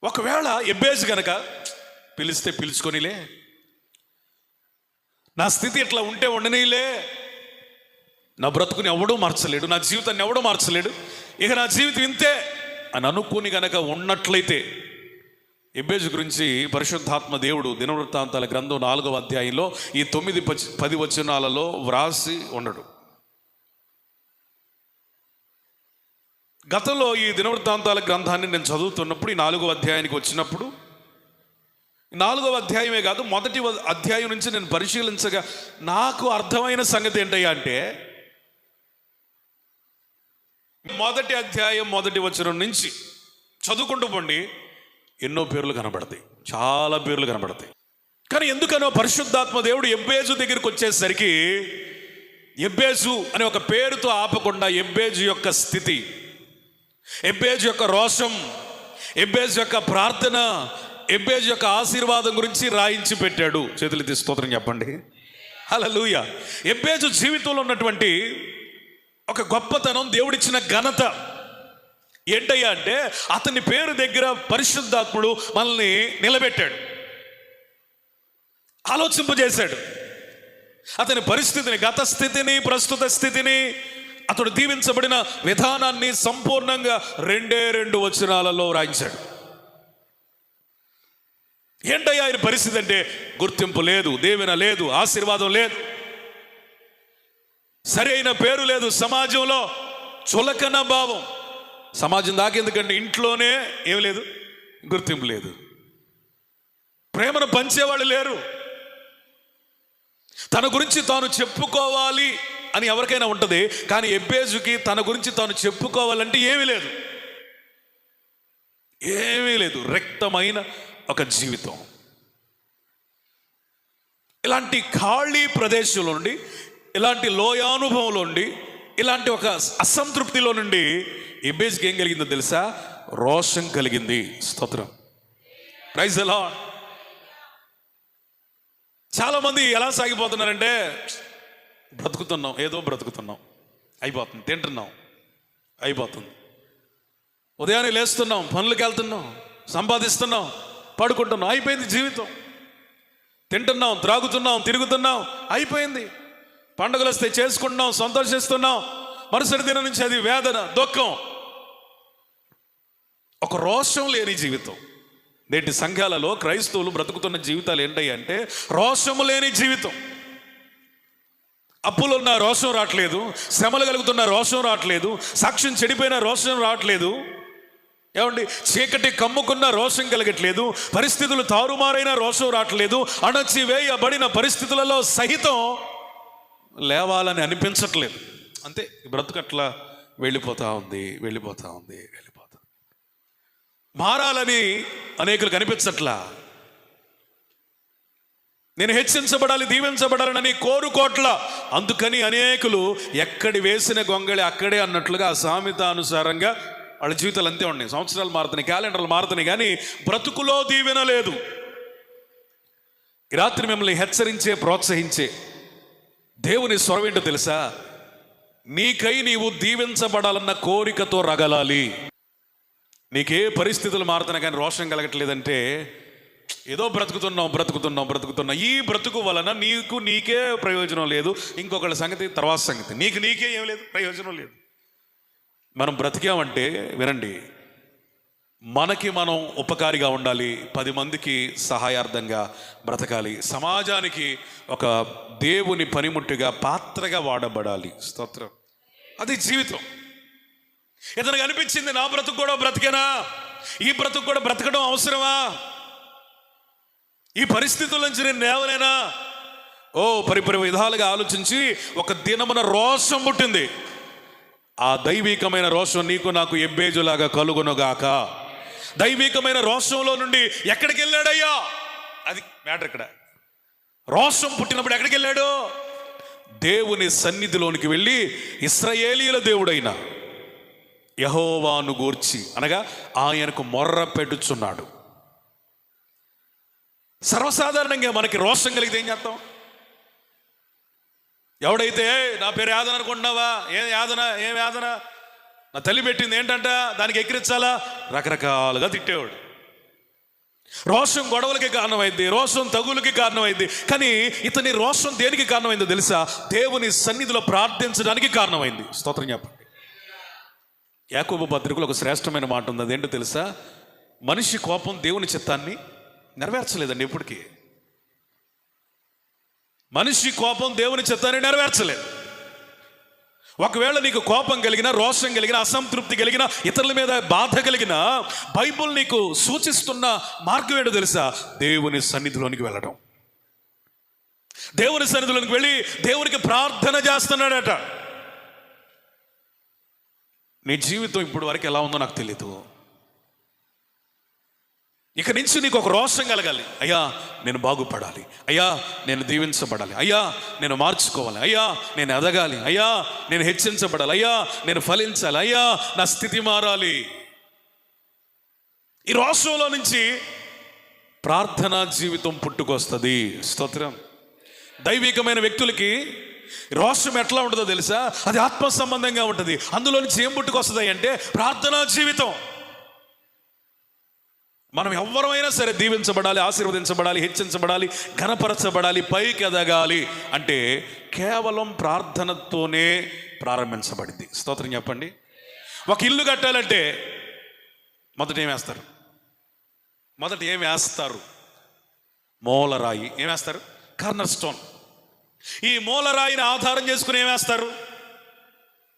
ఒకవేళ ఎబ్బేజు గనక పిలిస్తే పిలుచుకొనిలే, నా స్థితి ఇట్లా ఉంటే ఉండనీలే, నా బ్రతుకుని ఎవడూ మార్చలేడు, నా జీవితాన్ని ఎవడూ మార్చలేడు, ఇక నా జీవితం ఇంతే అని అనుకుని గనక ఉన్నట్లయితే, ఎబ్బేజు గురించి పరిశుద్ధాత్మ దేవుడు దినవృత్తాంతాల గ్రంథం 4వ అధ్యాయంలో ఈ 9-10 వచనాలలో వ్రాసి ఉండడు. గతంలో ఈ దినవృత్తాంతాల గ్రంథాన్ని నేను చదువుతున్నప్పుడు, ఈ 4వ అధ్యాయానికి వచ్చినప్పుడు, 4వ అధ్యాయమే కాదు, మొదటి అధ్యాయం నుంచి నేను పరిశీలించగా నాకు అర్థమైన సంగతి ఏంటయ్యా అంటే, మొదటి అధ్యాయం 1వ వచనం నుంచి చదువుకుంటూ పోండి, ఎన్నో పేర్లు కనబడతాయి, చాలా పేర్లు కనబడతాయి. కానీ ఎందుకనో పరిశుద్ధాత్మ దేవుడు ఎబ్బేజు దగ్గరికి వచ్చేసరికి ఎబ్బేజు అనే ఒక పేరుతో ఆపకుండా ఎబ్బేజు యొక్క స్థితి, ఎబ్బేజు యొక్క రోషం, ఎబ్బేజు యొక్క ప్రార్థన, ఎబ్బేజు యొక్క ఆశీర్వాదం గురించి రాయించి పెట్టాడు. చేతులెత్తి స్తోత్రం చెప్పండి, హల్లెలూయా. ఎబ్బేజు జీవితంలో ఉన్నటువంటి ఒక గొప్పతనం, దేవుడిచ్చిన ఘనత ఏంటయ్యా అంటే, అతని పేరు దగ్గర పరిశుద్ధాత్ముడు మనల్ని నిలబెట్టాడు, ఆలోచింపజేశాడు. అతని పరిస్థితిని, గత స్థితిని, ప్రస్తుత స్థితిని, అతడు దీవించబడిన విధానాన్ని సంపూర్ణంగా 2 వచనాలలో రాయించాడు. ఏంటయ్యా ఆయన పరిస్థితి అంటే, గుర్తింపు లేదు, దీవెన లేదు, ఆశీర్వాదం లేదు, సరి అయిన పేరు లేదు, సమాజంలో చులకన భావం. సమాజం దాకెందుకంటే ఇంట్లోనే ఏం లేదు, గుర్తింపు లేదు, ప్రేమను పంచేవాళ్ళు లేరు, తన గురించి తాను చెప్పుకోవాలి అని ఎవరికైనా ఉంటుంది. కానీ ఎబ్బేజుకి తన గురించి తాను చెప్పుకోవాలంటే ఏమీ లేదు, ఏమీ లేదు, రక్తమైన ఒక జీవితం. ఇలాంటి ఖాళీ ప్రదేశంలో నుండి, ఇలాంటి లోయానుభవంలో నుండి, ఇలాంటి ఒక అసంతృప్తిలో నుండి ఎబ్బేజుకి ఏం కలిగిందో తెలుసా? రోషం కలిగింది. స్తోత్రం, ప్రైజ్ ది లార్డ్. చాలా మంది ఎలా సాగిపోతున్నారంటే, బ్రతుకుతున్నాం, ఏదో బ్రతుకుతున్నాం, అయిపోతుంది, తింటున్నాం, అయిపోతుంది, ఉదయాన్నే లేస్తున్నాం, పనులకు వెళ్తున్నాం, సంపాదిస్తున్నాం, పడుకుంటున్నాం, అయిపోయింది జీవితం. తింటున్నాం, త్రాగుతున్నాం, తిరుగుతున్నాం, అయిపోయింది. పండుగలు వస్తే చేసుకుంటున్నాం, సంతోషిస్తున్నాం, మరుసటి దినం నుంచి అది వేదన, దుఃఖం. ఒక రోషం లేని జీవితం. నేటి సంఘాలలో క్రైస్తవులు బ్రతుకుతున్న జీవితాలు ఏంటి అంటే, రోషము లేని జీవితం. అప్పులున్న రోషం రావట్లేదు, శ్రమలు కలుగుతున్న రోషం రావట్లేదు, సాక్ష్యం చెడిపోయిన రోషం రావట్లేదు, ఏమండి, చీకటి కమ్ముకున్న రోషం కలగట్లేదు, పరిస్థితులు తారుమారైన రోషం రావట్లేదు, అణచివేయబడిన పరిస్థితులలో సహితం లేవాలని అనిపించట్లేదు. అంతే, బ్రతుకు అట్లా వెళ్ళిపోతా ఉంది, వెళ్ళిపోతా ఉంది, వెళ్ళిపోతా. మారాలని అనేకులు కనిపించట్లా. నేను హెచ్చించబడాలి, దీవించబడాలని కోరుకోట్ల. అందుకని అనేకులు ఎక్కడి వేసిన గొంగళి అక్కడే అన్నట్లుగా సామెత అనుసారంగా వాళ్ళ జీవితాలు అంతే ఉన్నాయి. సంవత్సరాలు మారుతున్నాయి, క్యాలెండర్లు మారుతున్నాయి, కానీ బ్రతుకులో దీవెన లేదు. ఈ రాత్రి మిమ్మల్ని హెచ్చరించే, ప్రోత్సహించే దేవుని స్వరం ఏంటో తెలుసా? నీకై నీవు దీవించబడాలన్న కోరికతో రగలాలి. నీకే పరిస్థితులు మారుతున్నా కానీ రోషం కలగట్లేదంటే, ఏదో బ్రతుకుతున్నాం. ఈ బ్రతుకు వలన నీకే ప్రయోజనం లేదు, ఇంకొకళ్ళ సంగతి తర్వాత సంగతి, నీకే ఏం లేదు, ప్రయోజనం లేదు. మనం బ్రతికామంటే వినండి, మనకి మనం ఉపకారిగా ఉండాలి, 10 మందికి సహాయార్థంగా బ్రతకాలి, సమాజానికి ఒక దేవుని పనిముట్టుగా, పాత్రగా వాడబడాలి. స్తోత్రం. అది జీవితం. ఏదైనా అనిపించింది, నా బ్రతుకు కూడా బ్రతికేనా, ఈ బ్రతుకు కూడా బ్రతకడం అవసరమా, ఈ పరిస్థితుల నుంచి నేను లేవలేనా, పరిపరి విధాలుగా ఆలోచించి ఒక దినమున రోషం పుట్టింది. ఆ దైవికమైన రోషం నీకు నాకు ఎబ్బేజులాగా కలుగునుగాక. దైవికమైన రోషంలో నుండి ఎక్కడికి వెళ్ళాడయ్యా? అది మ్యాటర్. ఇక్కడ రోషం పుట్టినప్పుడు ఎక్కడికి వెళ్ళాడు? దేవుని సన్నిధిలోనికి వెళ్ళి ఇశ్రాయేలీయుల దేవుడైన యెహోవాను గూర్చి, అనగా ఆయనకు మొర్ర పెట్టుచున్నాడు. సర్వసాధారణంగా మనకి రోషం కలిగితే ఏం చేస్తాం? ఎవడైతే నా పేరు యాదన అనుకుంటున్నావా, ఏం యాదన, నా తల్లి పెట్టింది ఏంటంట, దానికి ఎక్కిరించాలా, రకరకాలుగా తిట్టేవాడు. రోషం గొడవలకి కారణమైంది, రోషం తగులకి కారణమైంది. కానీ ఇతని రోషం దేనికి కారణమైందో తెలుసా? దేవుని సన్నిధిలో ప్రార్థించడానికి కారణమైంది. స్తోత్రం చెప్పండి. యాకోబు పత్రికలో ఒక శ్రేష్టమైన మాట ఉంది. అదేంటో తెలుసా? మనిషి కోపం దేవుని చిత్తాన్ని నెరవేర్చలేదండి. ఎప్పటికీ మనిషి కోపం దేవుని చిత్తాన్ని నెరవేర్చలేదు. ఒకవేళ నీకు కోపం కలిగిన, రోషం కలిగిన, అసంతృప్తి కలిగిన, ఇతరుల మీద బాధ కలిగిన, బైబుల్ నీకు సూచిస్తున్న మార్గం ఏంటో తెలుసా? దేవుని సన్నిధిలోనికి వెళ్ళడం. దేవుని సన్నిధిలోనికి వెళ్ళి దేవునికి ప్రార్థన చేస్తున్నాడట. నీ జీవితం ఇప్పుడు వరకు ఎలా ఉందో నాకు తెలియదు. ఇక నుంచి నీకు ఒక రోషం కలగాలి. అయ్యా నేను బాగుపడాలి, అయ్యా నేను దీవించబడాలి, అయ్యా నేను మార్చుకోవాలి, అయ్యా నేను ఎదగాలి, అయ్యా నేను హెచ్చించబడాలి, అయ్యా నేను ఫలించాలి, అయ్యా నా స్థితి మారాలి. ఈ రోషంలో నుంచి ప్రార్థనా జీవితం పుట్టుకొస్తుంది. స్తోత్రం. దైవికమైన వ్యక్తులకి రోషం ఎట్లా ఉంటుందో తెలుసా? అది ఆత్మ సంబంధంగా ఉంటుంది. అందులో నుంచి ఏం పుట్టుకొస్తుంది అంటే ప్రార్థనా జీవితం. మనం ఎవరైనా సరే దీవించబడాలి, ఆశీర్వదించబడాలి, హెచ్చించబడాలి, ఘనపరచబడాలి, పైకి ఎదగాలి అంటే కేవలం ప్రార్థనతోనే ప్రారంభించబడింది. స్తోత్రం చెప్పండి. ఒక ఇల్లు కట్టాలంటే మొదట ఏం వేస్తారు? మూలరాయి. ఏం వేస్తారు? Corner stone. ఈ మూలరాయిని ఆధారం చేసుకుని ఏం వేస్తారు?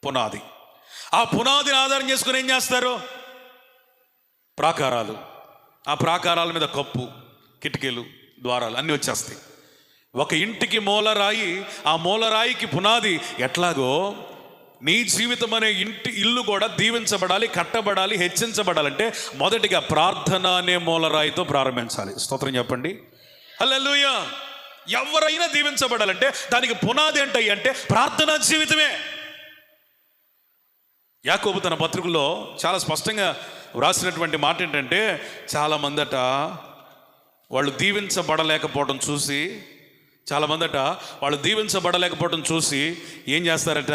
పునాది. ఆ పునాదిని ఆధారం చేసుకుని ఏం చేస్తారు? ప్రాకారాలు. ఆ ప్రాకారాల మీద కప్పు, కిటికీలు, ద్వారాలు అన్నీ వచ్చేస్తాయి. ఒక ఇంటికి మూలరాయి, ఆ మూలరాయికి పునాది ఎట్లాగో నీ జీవితం అనే ఇల్లు కూడా దీవించబడాలి, కట్టబడాలి, హెచ్చించబడాలంటే మొదటిగా ప్రార్థన అనే మూలరాయితో ప్రారంభించాలి. స్తోత్రం చెప్పండి. హల్లెలూయా. ఎవరైనా దీవించబడాలంటే దానికి పునాది ఏంటంటే ప్రార్థనా జీవితమే. యాకోబు తన పత్రికల్లో చాలా స్పష్టంగా వ్రాసినటువంటి మాట ఏంటంటే, చాలామందట వాళ్ళు దీవించబడలేకపోవడం చూసి ఏం చేస్తారట?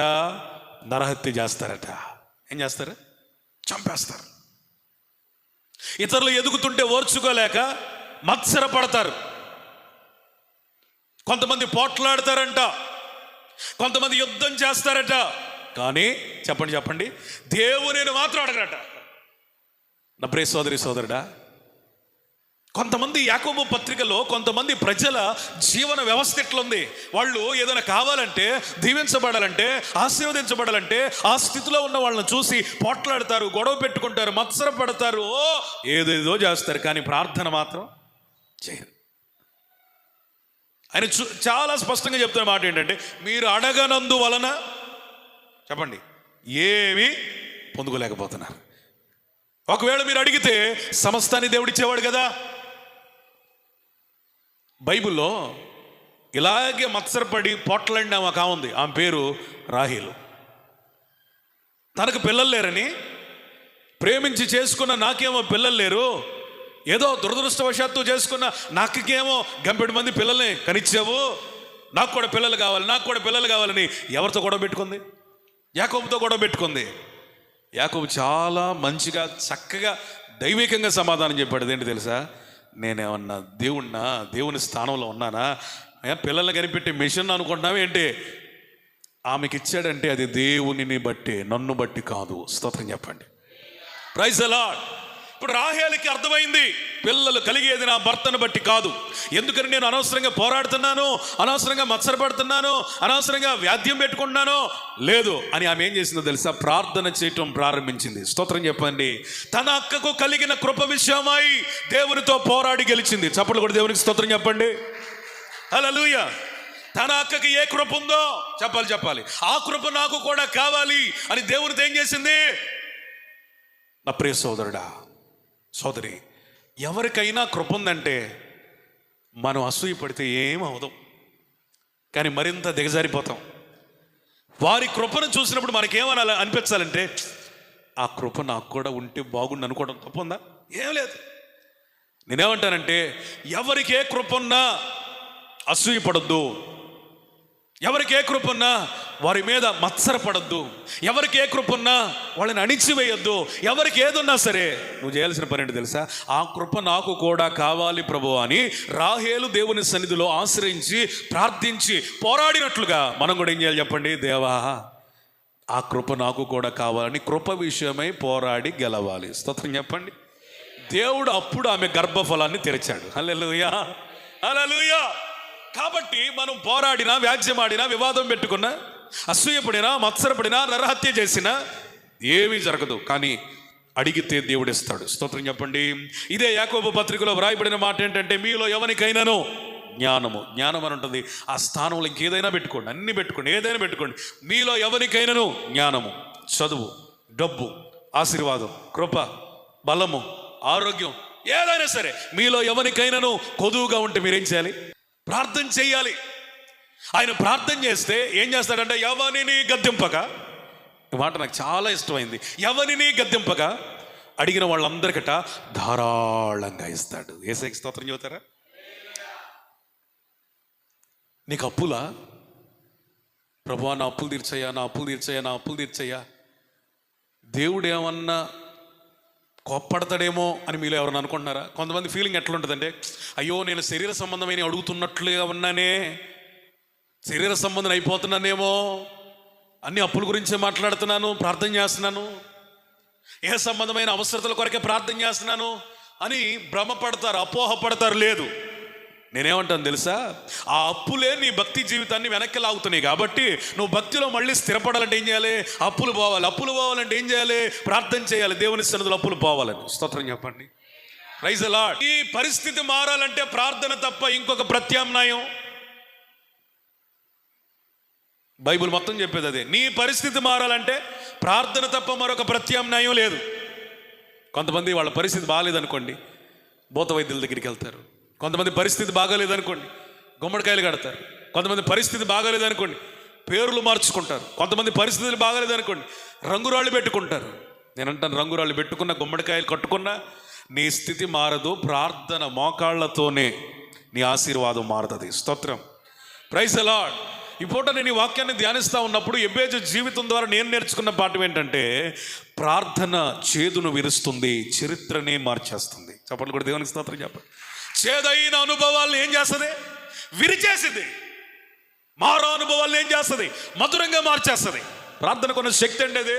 నరహత్య చేస్తారట. ఏం చేస్తారు? చంపేస్తారు. ఇతరులు ఎదుగుతుంటే ఓర్చుకోలేక మత్సర పడతారు. కొంతమంది పోట్లాడతారంట, కొంతమంది యుద్ధం చేస్తారట. కానీ చెప్పండి దేవునిని మాత్రం అడగరట. నా ప్రియ సోదరుడా, కొంతమంది యాకోబు పత్రికలో కొంతమంది ప్రజల జీవన వ్యవస్థ ఎట్లుంది? వాళ్ళు ఏదైనా కావాలంటే, దీవించబడాలంటే, ఆశీర్వదించబడాలంటే ఆ స్థితిలో ఉన్న వాళ్ళని చూసి పోట్లాడతారు, గొడవ పెట్టుకుంటారు, మత్సర పడతారు, ఏదేదో చేస్తారు. కానీ ప్రార్థన మాత్రం చేయరు. ఆయన చాలా స్పష్టంగా చెప్తున్న మాట ఏంటంటే, మీరు అడగనందు వలన చెప్పండి ఏమీ పొందుకోలేకపోతున్నారు. ఒకవేళ మీరు అడిగితే సమస్తాన్ని దేవుడిచ్చేవాడు కదా. బైబిల్లో ఇలాగే మత్సరపడి పోట్లాడిన ఒక ఉంది. ఆమె పేరు రాహేలు. తనకు పిల్లలు లేరని, ప్రేమించి చేసుకున్న నాకేమో పిల్లలు లేరు, ఏదో దురదృష్టవశాత్తు చేసుకున్న నాకేమో గంపెడు మంది పిల్లల్ని కనిచ్చావు, నాకు కూడా పిల్లలు కావాలని ఎవరితో గొడవ పెట్టుకుంది? యాకోబుతో గొడవ పెట్టుకుంది. యాకోబు చాలా మంచిగా, చక్కగా, దైవికంగా సమాధానం చెప్పాడు. ఏంటి తెలుసా? నేనేమన్నా దేవుని స్థానంలో ఉన్నానా? పిల్లల్ని కనిపెట్టి మిషన్ అనుకుంటున్నావు ఏంటి? ఆమెకి ఇచ్చాడంటే అది దేవునిని బట్టి, నన్ను బట్టి కాదు. స్తోత్రం చెప్పండి. Praise the lord. ఇప్పుడు రాహేలుకి అర్థమైంది, పిల్లలు కలిగేది నా భర్తను బట్టి కాదు. ఎందుకని నేను అనవసరంగా పోరాడుతున్నాను, అనవసరంగా మత్సరపడుతున్నాను, అనవసరంగా వ్యాధ్యం పెట్టుకుంటున్నాను లేదు అని ఆమె ఏం చేసిందో తెలుసా? ప్రార్థన చేయటం ప్రారంభించింది. స్తోత్రం చెప్పండి. తన అక్కకు కలిగిన కృప విషయమై దేవునితో పోరాడి గెలిచింది. చప్పట్లు కూడా దేవునికి స్తోత్రం చెప్పండి. హల్లెలూయా. తన అక్కకి ఏ కృప ఉందో చెప్పాలి. ఆ కృప నాకు కూడా కావాలి అని దేవునితో ఏం చేసింది? నా ప్రియ సోదరుడా, సోదరి, ఎవరికైనా కృప ఉందంటే మనం అసూయపడితే ఏమవదు, కానీ మరింత దిగజారిపోతాం. వారి కృపను చూసినప్పుడు మనకేమని అనిపించాలంటే, ఆ కృప నాకు కూడా ఉంటే బాగుండు అనుకోవడం తప్పుందా? ఏం లేదు. నేనేమంటానంటే, ఎవరికి ఏ కృప ఉన్నా అసూయపడొద్దు, ఎవరికి ఏ కృప ఉన్నా వారి మీద మత్సరపడద్దు. ఎవరికి ఏ కృప ఉన్నా వాళ్ళని అణిచివేయొద్దు. ఎవరికి ఏదున్నా సరే నువ్వు చేయాల్సిన పని ఏంటి తెలుసా? ఆ కృప నాకు కూడా కావాలి ప్రభు అని రాహేలు దేవుని సన్నిధిలో ఆశ్రయించి ప్రార్థించి పోరాడినట్లుగా మనం కూడా ఏం చేయాలి చెప్పండి? దేవా, ఆ కృప నాకు కూడా కావాలని కృప విషయమై పోరాడి గెలవాలి. స్తోత్రం చెప్పండి. దేవుడు అప్పుడు ఆమె గర్భఫలాన్ని తెరిచాడు. హల్లెలూయా, హల్లెలూయా. కాబట్టి మనం పోరాడినా, వ్యాజ్యమాడినా, వివాదం పెట్టుకున్నా, అసూయపడినా, మత్సరపడినా, నరహత్య చేసినా ఏమీ జరగదు. కానీ అడిగితే దేవుడు ఇస్తాడు. స్తోత్రం చెప్పండి. ఇదే యాకోబు పత్రికలో వ్రాయబడిన మాట ఏంటంటే, మీలో ఎవరికైనాను జ్ఞానము, జ్ఞానం అని ఉంటుంది. ఆ స్థానంలో ఇంకేదైనా పెట్టుకోండి, అన్ని పెట్టుకోండి, ఏదైనా పెట్టుకోండి. మీలో ఎవరికైనాను జ్ఞానము, చదువు, డబ్బు, ఆశీర్వాదం, కృప, బలము, ఆరోగ్యం, ఏదైనా సరే మీలో ఎవరికైనాను కొదువుగా ఉంటే మీరేం చేయాలి? ప్రార్థన చేయాలి. ఆయన ప్రార్థన చేస్తే ఏం చేస్తాడంటే, ఎవరిని గద్దింపక, ఈ మాట నాకు చాలా ఇష్టమైంది, ఎవరిని గద్దింపక అడిగిన వాళ్ళందరికట ధారాళంగా ఇస్తాడు. యేసయ్యకి స్తోత్రం చెబుతారా? నీకు అప్పులా? ప్రభువా, నా అప్పులు తీర్చయ్యా, నా అప్పులు తీర్చయ్యా, నా అప్పులు తీర్చయ్యా. దేవుడు ఏమన్నా కోప్పడతాడేమో అని మీలో ఎవరన్నా అనుకుంటున్నారా? కొంతమంది ఫీలింగ్ ఎట్లా ఉంటుందంటే, అయ్యో నేను శరీర సంబంధమైన అడుగుతున్నట్లుగా ఉన్నానే, శరీర సంబంధం అయిపోతున్నానేమో, అన్ని అప్పుల గురించే మాట్లాడుతున్నాను, ప్రార్థన చేస్తున్నాను, ఏ సంబంధమైన అవసరతల కొరకే ప్రార్థన చేస్తున్నాను అని భ్రమపడతారు, అపోహపడతారు. లేదు, నేనేమంటాను తెలుసా? ఆ అప్పులే నీ భక్తి జీవితాన్ని వెనక్కి లాగుతున్నాయి. కాబట్టి నువ్వు భక్తిలో మళ్ళీ స్థిరపడాలంటే ఏం చేయాలి? అప్పులు పోవాలి. అప్పులు పోవాలంటే ఏం చేయాలి? ప్రార్థన చేయాలి, దేవుని సన్నిధిలో అప్పులు పోవాలని. స్తోత్రం చెప్పండి. Praise the lord. ఈ పరిస్థితి మారాలంటే ప్రార్థన తప్ప ఇంకొక ప్రత్యామ్నాయం బైబిల్ మొత్తం చెప్పేది అదే. నీ పరిస్థితి మారాలంటే ప్రార్థన తప్ప మరొక ప్రత్యామ్నాయం లేదు. కొంతమంది వాళ్ళ పరిస్థితి బాగాలేదనుకోండి, భూత వైద్యుల దగ్గరికి వెళ్తారు. కొంతమంది పరిస్థితి బాగాలేదనుకోండి, గుమ్మడికాయలు కడతారు. కొంతమంది పరిస్థితి బాగాలేదనుకోండి, పేర్లు మార్చుకుంటారు. కొంతమంది పరిస్థితులు బాగాలేదనుకోండి, రంగురాళ్ళు పెట్టుకుంటారు. నేనంటాను, రంగురాళ్ళు పెట్టుకున్న, గుమ్మడికాయలు కట్టుకున్నా నీ స్థితి మారదు. ప్రార్థన మోకాళ్లతోనే నీ ఆశీర్వాదం మారుతుంది. స్తోత్రం. Praise the lord. ఈ పూట నేను ఈ వాక్యాన్ని ధ్యానిస్తూ ఉన్నప్పుడు ఎబ్బేజు జీవితం ద్వారా నేను నేర్చుకున్న పాఠం ఏంటంటే, ప్రార్థన చేదును విరుస్తుంది, చరిత్రనే మార్చేస్తుంది. చెప్పండి కూడా, దేవునికి స్తోత్రం చెప్పండి. చేదైన అనుభవాలను ఏం చేస్తుంది? విరిచేసింది. మారో అనుభవాలను ఏం చేస్తుంది? మధురంగా మార్చేస్తుంది. ప్రార్థనకు ఉన్న శక్తి అంటే అదే.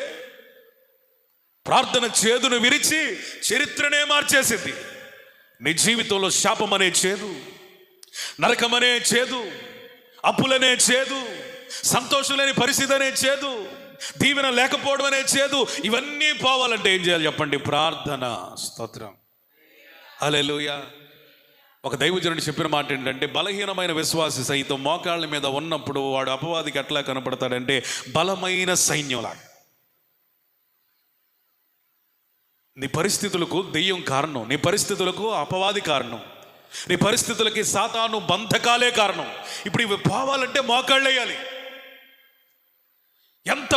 ప్రార్థన చేదును విరిచి చరిత్రనే మార్చేసింది. నీ జీవితంలో శాపం అనే చేదు, నరకమనే చేదు, అప్పులనే చేదు, సంతోషం లేని పరిస్థితి అనే చేదు, దీవెన లేకపోవడం అనే చేదు, ఇవన్నీ పోవాలంటే ఏం చేయాలి చెప్పండి? ప్రార్థన. స్తోత్రం. హల్లెలూయా. ఒక దైవజనుడు చెప్పిన మాట ఏంటంటే, బలహీనమైన విశ్వాసి సైతం మోకాళ్ళ మీద ఉన్నప్పుడు వాడు అపవాదికి ఎట్లా కనపడతాడంటే బలమైన సైన్యంలాగా. నీ పరిస్థితులకు దెయ్యం కారణం, నీ పరిస్థితులకు అపవాది కారణం, నీ పరిస్థితులకి సాతాను బంధకాలే కారణం. ఇప్పుడు ఇవి పోవాలంటే మోకాళ్ళు వేయాలి. ఎంత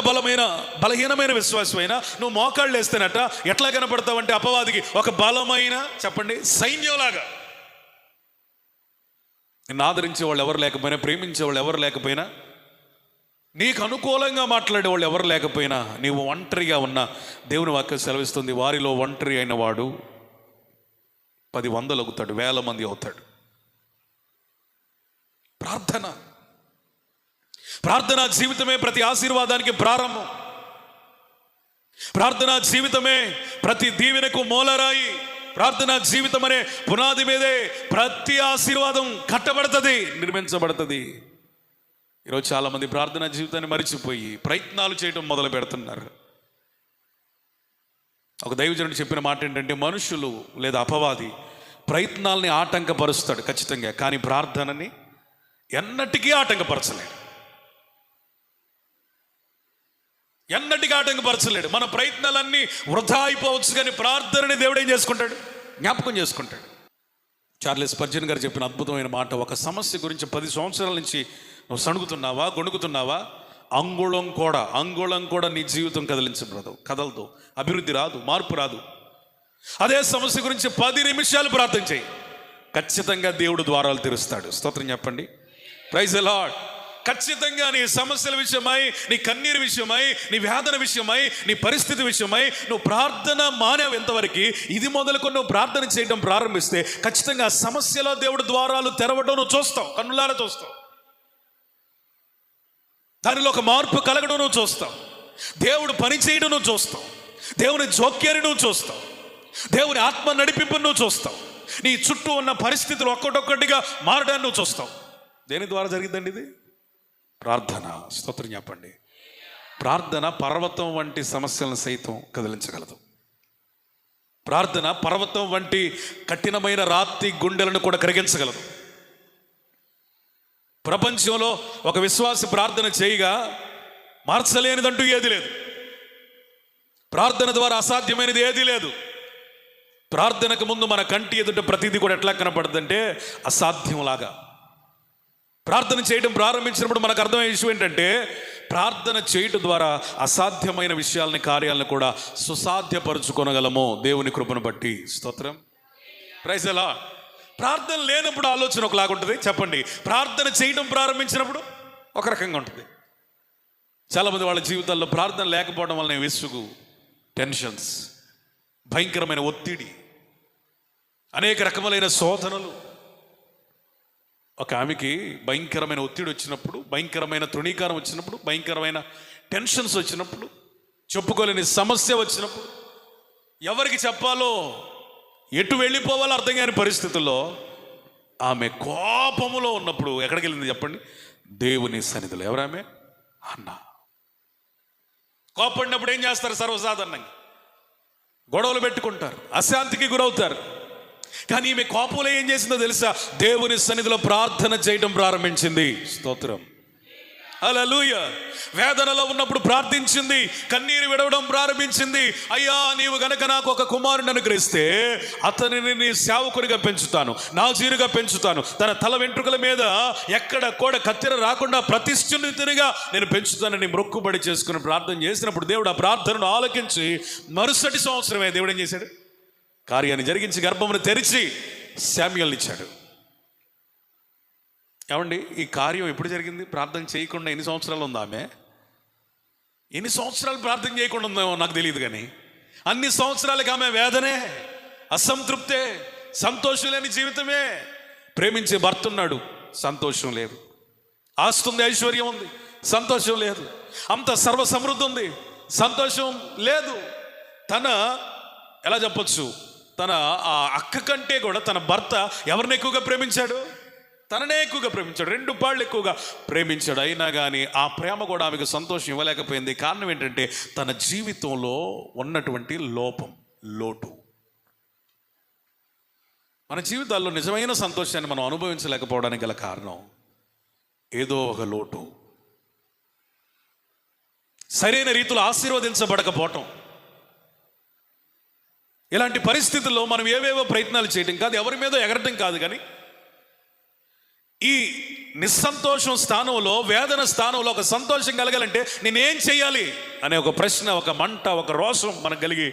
బలహీనమైన విశ్వాసమైనా నువ్వు మోకాళ్ళు వేస్తేనట ఎట్లా కనపడతావంటే అపవాదికి ఒక బలమైన, చెప్పండి, సైన్యంలాగా. నిన్ను ఆదరించే వాళ్ళు ఎవరు లేకపోయినా, ప్రేమించే వాళ్ళు ఎవరు లేకపోయినా, నీకు అనుకూలంగా మాట్లాడే వాళ్ళు ఎవరు లేకపోయినా, నీవు ఒంటరిగా ఉన్న, దేవుని వాక్యం సెలవిస్తుంది, వారిలో ఒంటరి అయిన వాడు 10 వందలు అవుతాడు, 1000 మంది అవుతాడు. ప్రార్థనా జీవితమే ప్రతి ఆశీర్వాదానికి ప్రారంభం. ప్రార్థనా జీవితమే ప్రతి దీవెనకు మూలరాయి. ప్రార్థనా జీవితం అనే పునాది మీదే ప్రతి ఆశీర్వాదం కట్టబడుతుంది, నిర్మించబడుతుంది. ఈరోజు చాలామంది ప్రార్థనా జీవితాన్ని మరిచిపోయి ప్రయత్నాలు చేయడం మొదలు పెడుతున్నారు. ఒక దైవజనుడు చెప్పిన మాట ఏంటంటే, మనుషులు లేదా అపవాది ప్రయత్నాల్ని ఆటంకపరుస్తాడు ఖచ్చితంగా, కానీ ప్రార్థనని ఎన్నటికీ ఆటంకపరచలేడు. ఎన్నటికీ ఆటంకపరచలేడు. మన ప్రయత్నాలన్నీ వృధా అయిపోవచ్చు, కానీ ప్రార్థనని దేవుడు ఏం చేసుకుంటాడు? జ్ఞాపకం చేసుకుంటాడు. చార్లెస్ స్పర్జన్ గారు చెప్పిన అద్భుతమైన మాట, ఒక సమస్య గురించి 10 సంవత్సరాల నుంచి నువ్వు సణుగుతున్నావా, గొణుకుతున్నావా, అంగుళం కూడా నీ జీవితం కదలదు, అభివృద్ధి రాదు, మార్పు రాదు. అదే సమస్య గురించి 10 నిమిషాలు ప్రార్థన చేయి, ఖచ్చితంగా దేవుడు ద్వారాలు తెరుస్తాడు. స్తోత్రం చెప్పండి. Praise the lord. ఖచ్చితంగా నీ సమస్యల విషయమై, నీ కన్నీరు విషయమై, నీ వేదన విషయమై, నీ పరిస్థితి విషయమై నువ్వు ప్రార్థన మానేవు ఎంతవరకు, ఇది మొదలుకొని నువ్వు ప్రార్థన చేయడం ప్రారంభిస్తే ఖచ్చితంగా ఆ సమస్యలో దేవుడు ద్వారాలు తెరవడం నువ్వు చూస్తావు, కన్నులారా చూస్తావు. దానిలో ఒక మార్పు కలగడం నువ్వు చూస్తావు. దేవుడు పని చేయడం నువ్వు చూస్తావు. దేవుని జోక్యాన్ని నువ్వు చూస్తావు. దేవుని ఆత్మ నడిపింపును నువ్వు చూస్తావు. నీ చుట్టూ ఉన్న పరిస్థితులు ఒక్కటొక్కటిగా మారడాన్ని నువ్వు చూస్తావు. దేని ద్వారా జరిగిందండి ఇది? ప్రార్థన. స్తోత్రం చెప్పండి. ప్రార్థన పర్వతం వంటి సమస్యలను సైతం కదిలించగలదు. ప్రార్థన పర్వతం వంటి కఠినమైన రాతి గుండెలను కూడా కరిగించగలదు. ప్రపంచంలో ఒక విశ్వాసి ప్రార్థన చేయగా మార్చలేనిదంటూ ఏది లేదు. ప్రార్థన ద్వారా అసాధ్యమైనది ఏదీ లేదు. ప్రార్థనకు ముందు మన కంటి ఎదుట ప్రతిదీ కూడా ఎట్లా కనపడుతుందంటే అసాధ్యంలాగా. ప్రార్థన చేయడం ప్రారంభించినప్పుడు మనకు అర్థమయ్యే విషయం ఏంటంటే ప్రార్థన చేయడం ద్వారా అసాధ్యమైన విషయాలని, కార్యాలను కూడా సుసాధ్యపరుచుకొనగలము దేవుని కృపను బట్టి. స్తోత్రం. ప్రైజ్ ఎలా. ప్రార్థన లేనప్పుడు ఆలోచన ఒకలాగా ఉంటుంది. చెప్పండి, ప్రార్థన చేయడం ప్రారంభించినప్పుడు ఒక రకంగా ఉంటుంది. చాలామంది వాళ్ళ జీవితాల్లో ప్రార్థన లేకపోవడం వలన విసుగు, టెన్షన్స్, భయంకరమైన ఒత్తిడి, అనేక రకములైన శోధనలు. ఒక ఆమెకి భయంకరమైన ఒత్తిడి వచ్చినప్పుడు, భయంకరమైన తృణీకారం వచ్చినప్పుడు, భయంకరమైన టెన్షన్స్ వచ్చినప్పుడు, చెప్పుకోలేని సమస్య వచ్చినప్పుడు, ఎవరికి చెప్పాలో, ఎటు వెళ్ళిపోవాలో అర్థం కాని పరిస్థితుల్లో ఆమె కోపములో ఉన్నప్పుడు ఎక్కడికి వెళ్ళింది చెప్పండి? దేవుని సన్నిధిలో. ఎవరామె? అన్న. కోపడినప్పుడు ఏం చేస్తారు? సర్వసాధారణంగా గొడవలు పెట్టుకుంటారు, అశాంతికి గురవుతారు. కానీ ఈమె కోపంలో ఏం చేసిందో తెలుసా? దేవుని సన్నిధిలో ప్రార్థన చేయడం ప్రారంభించింది. స్తోత్రం. హల్లెలూయా. వేదనలో ఉన్నప్పుడు ప్రార్థించింది, కన్నీరు విడవడం ప్రారంభించింది. అయ్యా, నీవు గనక నాకు ఒక కుమారుని అనుగ్రహిస్తే అతనిని నీ సేవకునిగా పెంచుతాను, నా జీరుగా పెంచుతాను, తన తల వెంట్రుకల మీద ఎక్కడ కూడా కత్తెర రాకుండా ప్రతిష్ఠితునిగా నేను పెంచుతానని మొక్కుబడి చేసుకుని ప్రార్థన చేసినప్పుడు దేవుడు ఆ ప్రార్థనను ఆలకించి మరుసటి సంవత్సరమే దేవుడు ఏం చేశాడు? కార్యాన్ని జరిగించి గర్భమును తెరిచి శామ్యూయల్ని ఇచ్చాడు. ఏమండి, ఈ కార్యం ఎప్పుడు జరిగింది? ప్రార్థన చేయకుండా ఎన్ని సంవత్సరాలు ఉందా ఆమె? ఎన్ని సంవత్సరాలు ప్రార్థన చేయకుండా ఉందో నాకు తెలియదు, కానీ అన్ని సంవత్సరాలకి ఆమె వేదనే, అసంతృప్తే, సంతోషం లేని జీవితమే. ప్రేమించే భర్త ఉన్నాడు, సంతోషం లేదు. ఆస్తి ఉంది, ఐశ్వర్యం ఉంది, సంతోషం లేదు. అంత సర్వ సమృద్ధి ఉంది, సంతోషం లేదు. తన ఎలా చెప్పొచ్చు, తన ఆ అక్క కంటే కూడా తన భర్త ఎవరిని ఎక్కువగా ప్రేమించాడు? తననే ఎక్కువగా ప్రేమించాడు, 2 పాళ్ళు ఎక్కువగా ప్రేమించాడు. అయినా కానీ ఆ ప్రేమ కూడా ఆమెకు సంతోషం ఇవ్వలేకపోయింది. కారణం ఏంటంటే తన జీవితంలో ఉన్నటువంటి లోటు. మన జీవితాల్లో నిజమైన సంతోషాన్ని మనం అనుభవించలేకపోవడానికి గల కారణం ఏదో ఒక లోటు. సరైన రీతిలో ఆశీర్వదించబడకపోవటం. ఇలాంటి పరిస్థితుల్లో మనం ఏవేవో ప్రయత్నాలు చేయటం కాదు, ఎవరి మీద ఎగరటం కాదు, కానీ ఈ నిస్సంతోషం స్థానంలో, వేదన స్థానంలో ఒక సంతోషం కలగాలంటే నేనేం చేయాలి అనే ఒక ప్రశ్న, ఒక మంట, ఒక రోషం మనకు కలిగి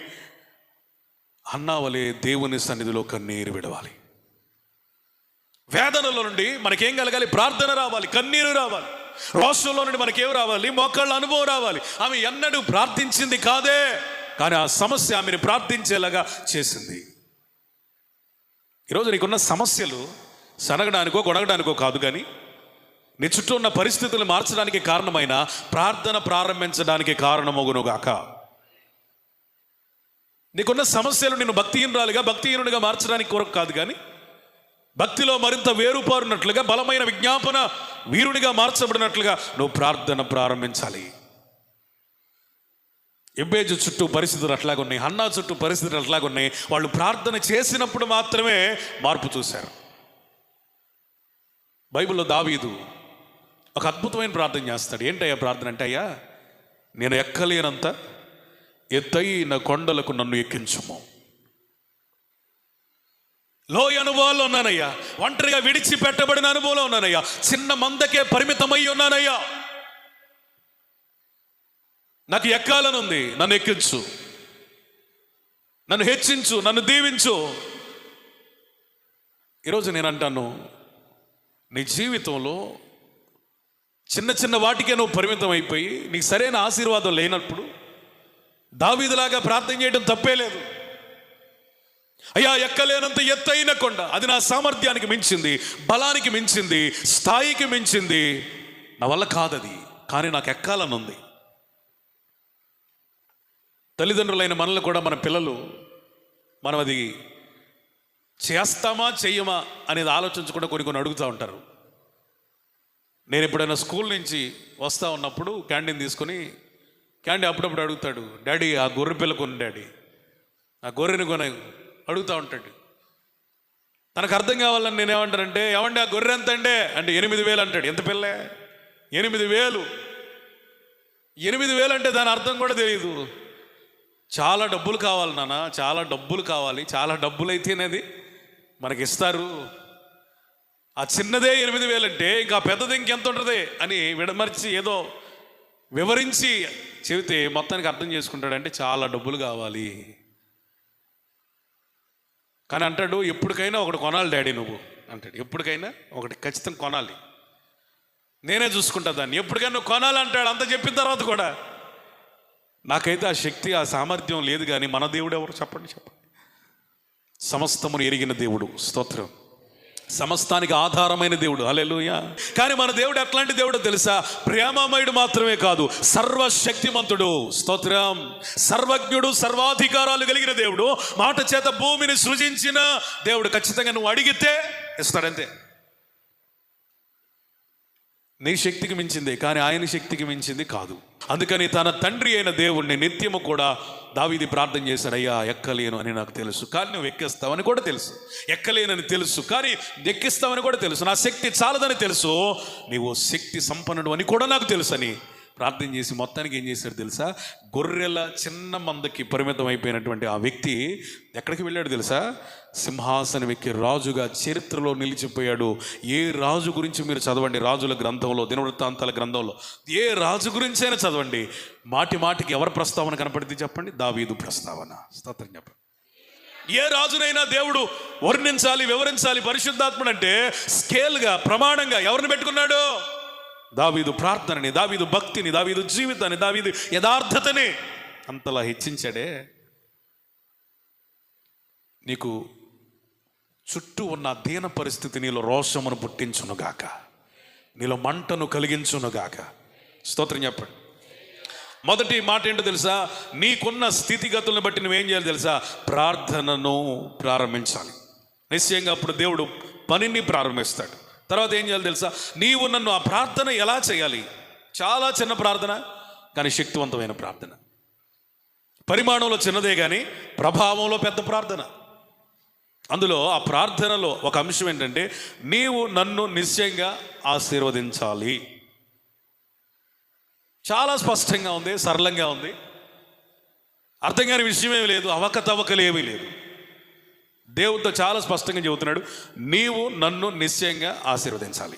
అన్నావలే దేవుని సన్నిధిలో కన్నీరు విడవాలి. వేదనలో నుండి మనకేం కలగాలి? ప్రార్థన రావాలి, కన్నీరు రావాలి. రోషంలో నుండి మనకేం రావాలి? మోకాళ్ళ అనుభవం రావాలి. ఆమె ఎన్నడూ ప్రార్థించింది కాదే, కానీ ఆ సమస్య ఆమెను ప్రార్థించేలాగా చేసింది. ఈరోజు నీకున్న సమస్యలు సనగడానికో గొడగడానికో కాదు, కానీ నీ చుట్టూ ఉన్న పరిస్థితులు మార్చడానికి కారణమైన ప్రార్థన ప్రారంభించడానికి కారణమగునుగాక. నీకున్న సమస్యలు నిన్ను భక్తిహీనుడిగా మార్చడానికి కొరకు కాదు, కానీ భక్తిలో మరింత వేరుపారున్నట్లుగా, బలమైన విజ్ఞాపన వీరునిగా మార్చబడినట్లుగా నువ్వు ప్రార్థన ప్రారంభించాలి. ఎబ్బేజు చుట్టూ పరిస్థితులు అట్లాగున్నాయి, హన్నా చుట్టూ పరిస్థితులు అట్లాగున్నాయి. వాళ్ళు ప్రార్థన చేసినప్పుడు మాత్రమే మార్పు చూశారు. బైబిల్లో దావీదు ఒక అద్భుతమైన ప్రార్థన చేస్తాడు. ఏంటయ్యా ప్రార్థన అంటే, అయ్యా నేను ఎక్కలేనంత ఎత్తైన కొండలకు నన్ను ఎక్కించుము. లోయ అనుభవాల్లో ఉన్నానయ్యా, ఒంటరిగా విడిచిపెట్టబడిన అనుభవంలో ఉన్నానయ్యా, చిన్న మందకే పరిమితమై ఉన్నానయ్యా, నాకు ఎక్కాలనుంది, నన్ను ఎక్కించు, నన్ను హెచ్చించు, నన్ను దీవించు. ఈరోజు నేను అంటాను, నీ జీవితంలో చిన్న చిన్న వాటికే నువ్వు పరిమితం అయిపోయి నీకు సరైన ఆశీర్వాదం లేనప్పుడు దావీదులాగా ప్రార్థన చేయడం తప్పే లేదు. అయ్యా, ఎక్కలేనంత ఎత్తైన కొండ, అది నా సామర్థ్యానికి మించింది, బలానికి మించింది, స్థాయికి మించింది, నా వల్ల కాదది, కానీ నాకు ఎక్కాలని ఉంది. తల్లిదండ్రులైన మనల్ని కూడా మన పిల్లలు మనం అది చేస్తామా చెయ్యమా అనేది ఆలోచించకుండా కొన్ని అడుగుతూ ఉంటారు. నేను ఎప్పుడైనా స్కూల్ నుంచి వస్తూ ఉన్నప్పుడు క్యాంటీన్ తీసుకొని క్యాండీ అప్పుడప్పుడు అడుగుతాడు, డాడీ ఆ గొర్రె పిల్ల కొని, డాడీ ఆ గొర్రెని కొని అడుగుతూ ఉంటాడు. తనకు అర్థం కావాలని నేను ఏమంటానంటే, ఏమండి ఆ గొర్రె ఎంత అంటే 8,000 అంటాడు. ఎంత పిల్లే? 8,000. 8,000 అంటే దాని అర్థం కూడా తెలియదు. చాలా డబ్బులు కావాలి నాన్న, చాలా డబ్బులు కావాలి, చాలా డబ్బులు అయితేనేది మనకి ఇస్తారు. ఆ చిన్నదే 8,000 అంటే ఇంకా పెద్దది ఇంకెంత ఉంటుంది అని విడమర్చి ఏదో వివరించి చెబితే మొత్తానికి అర్థం చేసుకుంటాడంటే చాలా డబ్బులు కావాలి. కానీ అంటాడు, ఎప్పటికైనా ఒకటి కొనాలి డాడీ నువ్వు అంటాడు. ఎప్పటికైనా ఒకటి ఖచ్చితంగా కొనాలి, నేనే చూసుకుంటా దాన్ని, ఎప్పటికైనా నువ్వు కొనాలి అంటాడు. అంత చెప్పిన తర్వాత కూడా నాకైతే ఆ శక్తి, ఆ సామర్థ్యం లేదు. కానీ మన దేవుడు ఎవరు చెప్పండి? సమస్తమును ఎరిగిన దేవుడు, స్తోత్రం. సమస్తానికి ఆధారమైన దేవుడు, హల్లెలూయా. కానీ మన దేవుడు ఎట్లాంటి దేవుడో తెలుసా? ప్రేమమయుడు మాత్రమే కాదు, సర్వశక్తిమంతుడు, స్తోత్రం. సర్వజ్ఞుడు, సర్వాధికారాలు కలిగిన దేవుడు, మాట చేత భూమిని సృజించిన దేవుడు. ఖచ్చితంగా నువ్వు అడిగితే ఇస్తాడంతే. నీ శక్తికి మించిందే, కానీ ఆయన శక్తికి మించింది కాదు. అందుకని తన తండ్రి అయిన దేవుణ్ణి నిత్యము కూడా దావీదు ప్రార్థన చేశాడు. అయ్యా, ఎక్కలేను అని నాకు తెలుసు, కానీ నువ్వు ఎక్కిస్తావని కూడా తెలుసు. ఎక్కలేనని తెలుసు, కానీ ఎక్కిస్తావని కూడా తెలుసు. నా శక్తి చాలదని తెలుసు, నీవు శక్తి సంపన్నుడు అని కూడా నాకు తెలుసు అని ప్రార్థన చేసి మొత్తానికి ఏం చేశాడు తెలుసా? గొర్రెల చిన్న మందకి పరిమితం అయిపోయినటువంటి ఆ వ్యక్తి ఎక్కడికి వెళ్ళాడు తెలుసా? సింహాసనం ఎక్కి రాజుగా చరిత్రలో నిలిచిపోయాడు. ఏ రాజు గురించి మీరు చదవండి, రాజుల గ్రంథంలో, దినవృత్తాంతాల గ్రంథంలో ఏ రాజు గురించి అయినా చదవండి, మాటి మాటికి ఎవరి ప్రస్తావన కనపడింది చెప్పండి? దావీదు ప్రస్తావన. స్తోత్రం చెప్పండి. ఏ రాజునైనా దేవుడు వర్ణించాలి, వివరించాలి పరిశుద్ధాత్ముడు అంటే స్కేల్గా, ప్రమాణంగా ఎవరిని పెట్టుకున్నాడు? దావీదు ప్రార్థనని, దావీదు భక్తిని, దావీదు జీవితాన్ని, దావీదు యథార్థతని అంతలా హెచ్చించాడే. నీకు చుట్టూ ఉన్న దీన పరిస్థితి నీలో రోషమును పుట్టించునుగాక, నీలో మంటను కలిగించునుగాక. స్తోత్రం చెప్పండి. మొదటి మాట ఏంటో తెలుసా? నీకున్న స్థితిగతులను బట్టి నువ్వేం చేయాలి తెలుసా? ప్రార్థనను ప్రారంభించాలి. నిశ్చయంగా అప్పుడు దేవుడు పనిని ప్రారంభిస్తాడు. తర్వాత ఏం చేయాలి తెలుసా? నీవు నన్ను ఆ ప్రార్థన ఎలా చేయాలి? చాలా చిన్న ప్రార్థన, కానీ శక్తివంతమైన ప్రార్థన. పరిమాణంలో చిన్నదే కానీ ప్రభావంలో పెద్ద ప్రార్థన. అందులో ఆ ప్రార్థనలో ఒక అంశం ఏంటంటే, నీవు నన్ను నిశ్చయంగా ఆశీర్వదించాలి. చాలా స్పష్టంగా ఉంది, సరళంగా ఉంది, అర్థం కాని విషయం ఏమీ లేదు, అవకతవకలు ఏమీ లేదు. దేవుడితో చాలా స్పష్టంగా చెబుతున్నాడు, నీవు నన్ను నిశ్చయంగా ఆశీర్వదించాలి.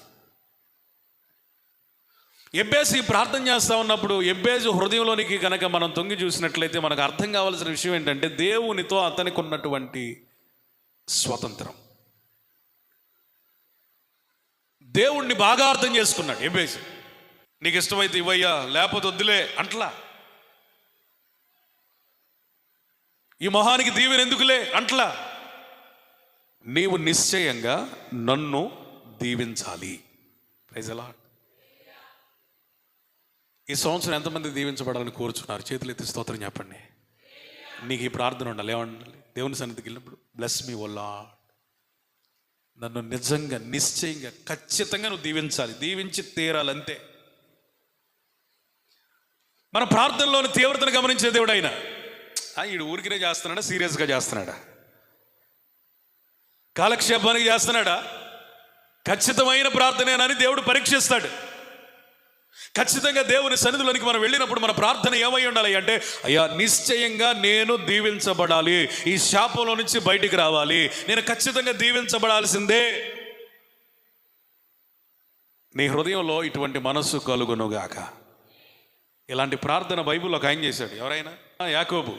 ఎబ్బేసు ప్రార్థన చేస్తూ ఉన్నప్పుడు ఎబ్బేసు హృదయంలోనికి కనుక మనం తొంగి చూసినట్లయితే మనకు అర్థం కావాల్సిన విషయం ఏంటంటే, దేవునితో అతనికి ఉన్నటువంటి స్వతంత్రం. దేవుణ్ణి బాగా అర్థం చేసుకున్నాడు ఎబ్బేసు. నీకు ఇష్టమైతే ఇవ్వయ్యా, లేకపోతే వద్దులే అంట్లా. ఈ మొహానికి దీవెన ఎందుకులే అంట్లా. నీవు నిశ్చయంగా నన్ను దీవించాలి. Praise the lord. ఈ సంవత్సరం ఎంతమంది దీవించబడాలని కోరుచున్నారు? చేతులు ఎత్తి స్తోత్రం చెప్పండి. నీకు ఈ ప్రార్థన ఉండాలి. ఏమండాలి? దేవుని సన్నిధికి వెళ్ళినప్పుడు, బ్లెస్ మీ ఓ లార్డ్, నన్ను నిజంగా నిశ్చయంగా ఖచ్చితంగా నువ్వు దీవించాలి, దీవించి తీరాలంతే. మన ప్రార్థనలోని తీవ్రతను గమనించే దేవుడు ఆయన. ఈడు ఊరికినే చేస్తున్నాడా? సీరియస్గా చేస్తున్నాడా? కాలక్షేపానికి చేస్తున్నాడా? ఖచ్చితమైన ప్రార్థనేనని దేవుడు పరీక్షిస్తాడు. ఖచ్చితంగా దేవుని సన్నిధిలోనికి మనం వెళ్ళినప్పుడు మన ప్రార్థన ఏమై ఉండాలి అంటే, అయ్యా నిశ్చయంగా నేను దీవించబడాలి, ఈ శాపంలో నుంచి బయటికి రావాలి, నేను ఖచ్చితంగా దీవించబడాల్సిందే. నీ హృదయంలో ఇటువంటి మనస్సు కలుగునుగాక. ఇలాంటి ప్రార్థన బైబిల్లో ఒక ఆయన చేశాడు. ఎవరైనా? యాకోబు.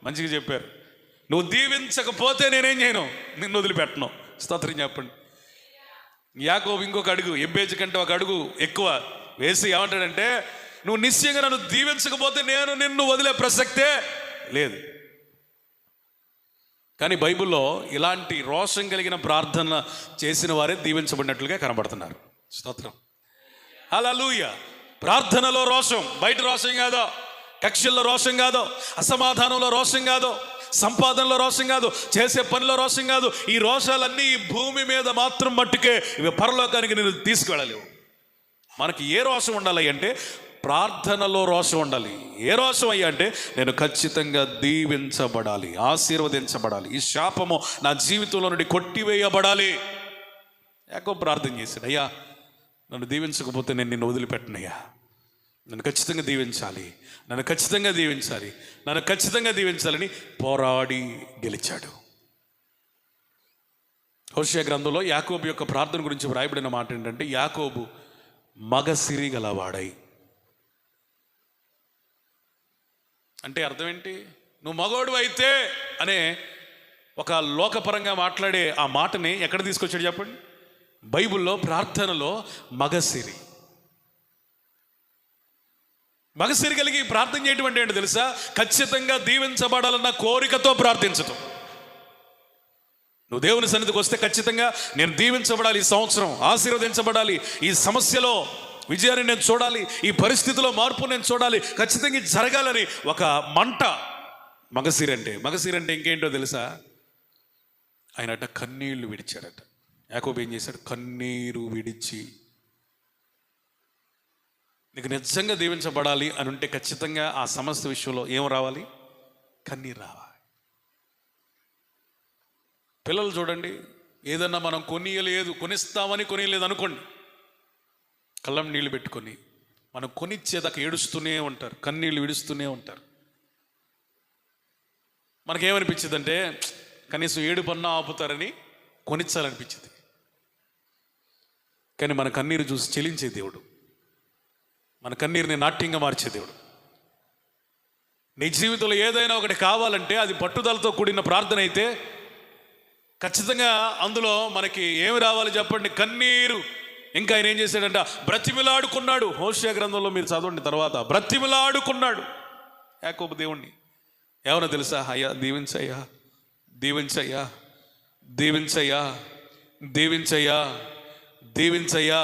మంచిగా చెప్పారు, నువ్వు దీవించకపోతే నేనేం చేయను, నిన్ను వదిలిపెట్టను. స్తోత్రం చెప్పండి. యాకోబు ఇంకొక అడుగు, ఎబ్బేజు కంటే ఒక అడుగు ఎక్కువ వేసి ఏమంటాడంటే, నువ్వు నిశ్చయంగా నన్ను దీవించకపోతే నేను నిన్ను వదిలే ప్రసక్తే లేదు. కానీ బైబిల్లో ఇలాంటి రోషం కలిగిన ప్రార్థన చేసిన వారే దీవించబడినట్లుగా కనబడుతున్నారు. స్తోత్రం, హల్లెలూయా. ప్రార్థనలో రోషం, బయట రోషం కాదు, కక్షల్లో రోషం కాదు, అసమాధానంలో రోషం కాదు, సంపాదనలో రోషం కాదు, చేసే పనిలో రోషం కాదు. ఈ రోషాలన్నీ ఈ భూమి మీద మాత్రం మట్టుకే, ఇవి పరలోకానికి నేను తీసుకువెళ్ళలేవు. మనకి ఏ రోషం ఉండాలి అంటే ప్రార్థనలో రోషం ఉండాలి. ఏ రోషం అయ్యా అంటే నేను ఖచ్చితంగా దీవించబడాలి, ఆశీర్వదించబడాలి, ఈ శాపము నా జీవితంలో నుండి కొట్టివేయబడాలి. యాకోబు ప్రార్థన చేశాడు, అయ్యా నన్ను దీవించకపోతే నేను నిన్ను వదిలిపెట్టనయ్యా, నన్ను ఖచ్చితంగా దీవించాలి, నన్ను ఖచ్చితంగా దీవించాలి, నన్ను ఖచ్చితంగా దీవించాలని పోరాడి గెలిచాడు. హోషేయ గ్రంథంలో యాకోబు యొక్క ప్రార్థన గురించి వ్రాయబడిన మాట ఏంటంటే, యాకోబు మగసిరి గలవాడై. అంటే అర్థం ఏంటి? నువ్వు మగోడు అయితే అనే ఒక లోకపరంగా మాట్లాడే ఆ మాటని ఎక్కడ తీసుకొచ్చాడు చెప్పండి? బైబిల్లో ప్రార్థనలో మగసిరి కలిగి ప్రార్థన చేయటం అంటే ఏంటో తెలుసా? ఖచ్చితంగా దీవించబడాలన్న కోరికతో ప్రార్థించటం. నువ్వు దేవుని సన్నిధికి వస్తే ఖచ్చితంగా నేను దీవించబడాలి, ఈ సంవత్సరం ఆశీర్వదించబడాలి, ఈ సమస్యలో విజయాన్ని నేను చూడాలి, ఈ పరిస్థితిలో మార్పు నేను చూడాలి, ఖచ్చితంగా జరగాలని ఒక మంట మగసిరి అంటే ఇంకేంటో తెలుసా? ఆయనట కన్నీళ్లు విడిచాడట. యాకోబు ఏం చేశాడు? కన్నీరు విడిచి, నీకు నిజంగా దీవించబడాలి అని ఉంటే ఖచ్చితంగా ఆ సమస్త విషయంలో ఏం రావాలి? కన్నీరు రావాలి. పిల్లలు చూడండి, ఏదన్నా మనం కొనిస్తామని కొనియలేదు అనుకోండి, కళ్ళం నీళ్ళు పెట్టుకొని మనం కొనిచ్చేదాకా ఏడుస్తూనే ఉంటారు, కన్నీళ్ళు విడుస్తూనే ఉంటారు. మనకేమనిపించింది అంటే కనీసం ఏడుపన్నా ఆపుతారని కొనిచ్చాలనిపించింది. కానీ మన కన్నీరు చూసి చెలించే దేవుడు, మన కన్నీరుని నాట్యంగా మార్చే దేవుడు. నీ జీవితంలో ఏదైనా ఒకటి కావాలంటే అది పట్టుదలతో కూడిన ప్రార్థన అయితే ఖచ్చితంగా అందులో మనకి ఏమి రావాలి చెప్పండి? కన్నీరు. ఇంకా ఆయన ఏం చేశాడంట? బ్రతిమిలాడుకున్నాడు. హోషేయ గ్రంథంలో మీరు చదవండి తర్వాత, బ్రతిమిలాడుకున్నాడు యాకోబు దేవుణ్ణి. ఏమన్నా తెలుసా? అయ్యా దీవించయ్యా, దీవించయ్యా, దీవించయ్యా, దీవించయ్యా, దీవించయ్యా.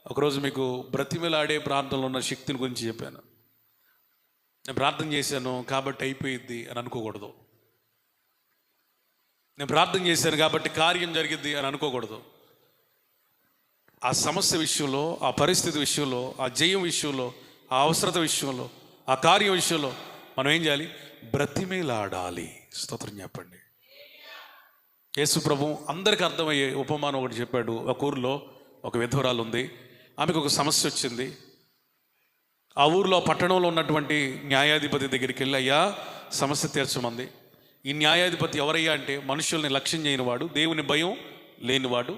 ఒకరోజు మీకు బ్రతిమిలాడే ప్రార్థనలో ఉన్న శక్తిని గురించి చెప్పాను. నేను ప్రార్థన చేశాను కాబట్టి అయిపోయిద్ది అని అనుకోకూడదు. నేను ప్రార్థన చేశాను కాబట్టి కార్యం జరిగిద్ది అని అనుకోకూడదు. ఆ సమస్య విషయంలో, ఆ పరిస్థితి విషయంలో, ఆ జయం విషయంలో, ఆ అవసరత విషయంలో, ఆ కార్యం విషయంలో మనం ఏం చేయాలి? బ్రతిమిలాడాలి. స్తోత్రం చెప్పండి. యేసు ప్రభు అందరికీ అర్థమయ్యే ఉపమానం ఒకటి చెప్పాడు. ఒక ఊరిలో ఒక విధవరాలు ఉంది. ఆమెకు ఒక సమస్య వచ్చింది. ఆ ఊరిలో పట్టణంలో ఉన్నటువంటి న్యాయాధిపతి దగ్గరికి వెళ్ళి, అయ్యా సమస్య తీర్చమంది. ఈ న్యాయాధిపతి ఎవరయ్యా అంటే మనుషుల్ని లక్ష్యం చేయనివాడు, దేవుని భయం లేనివాడు.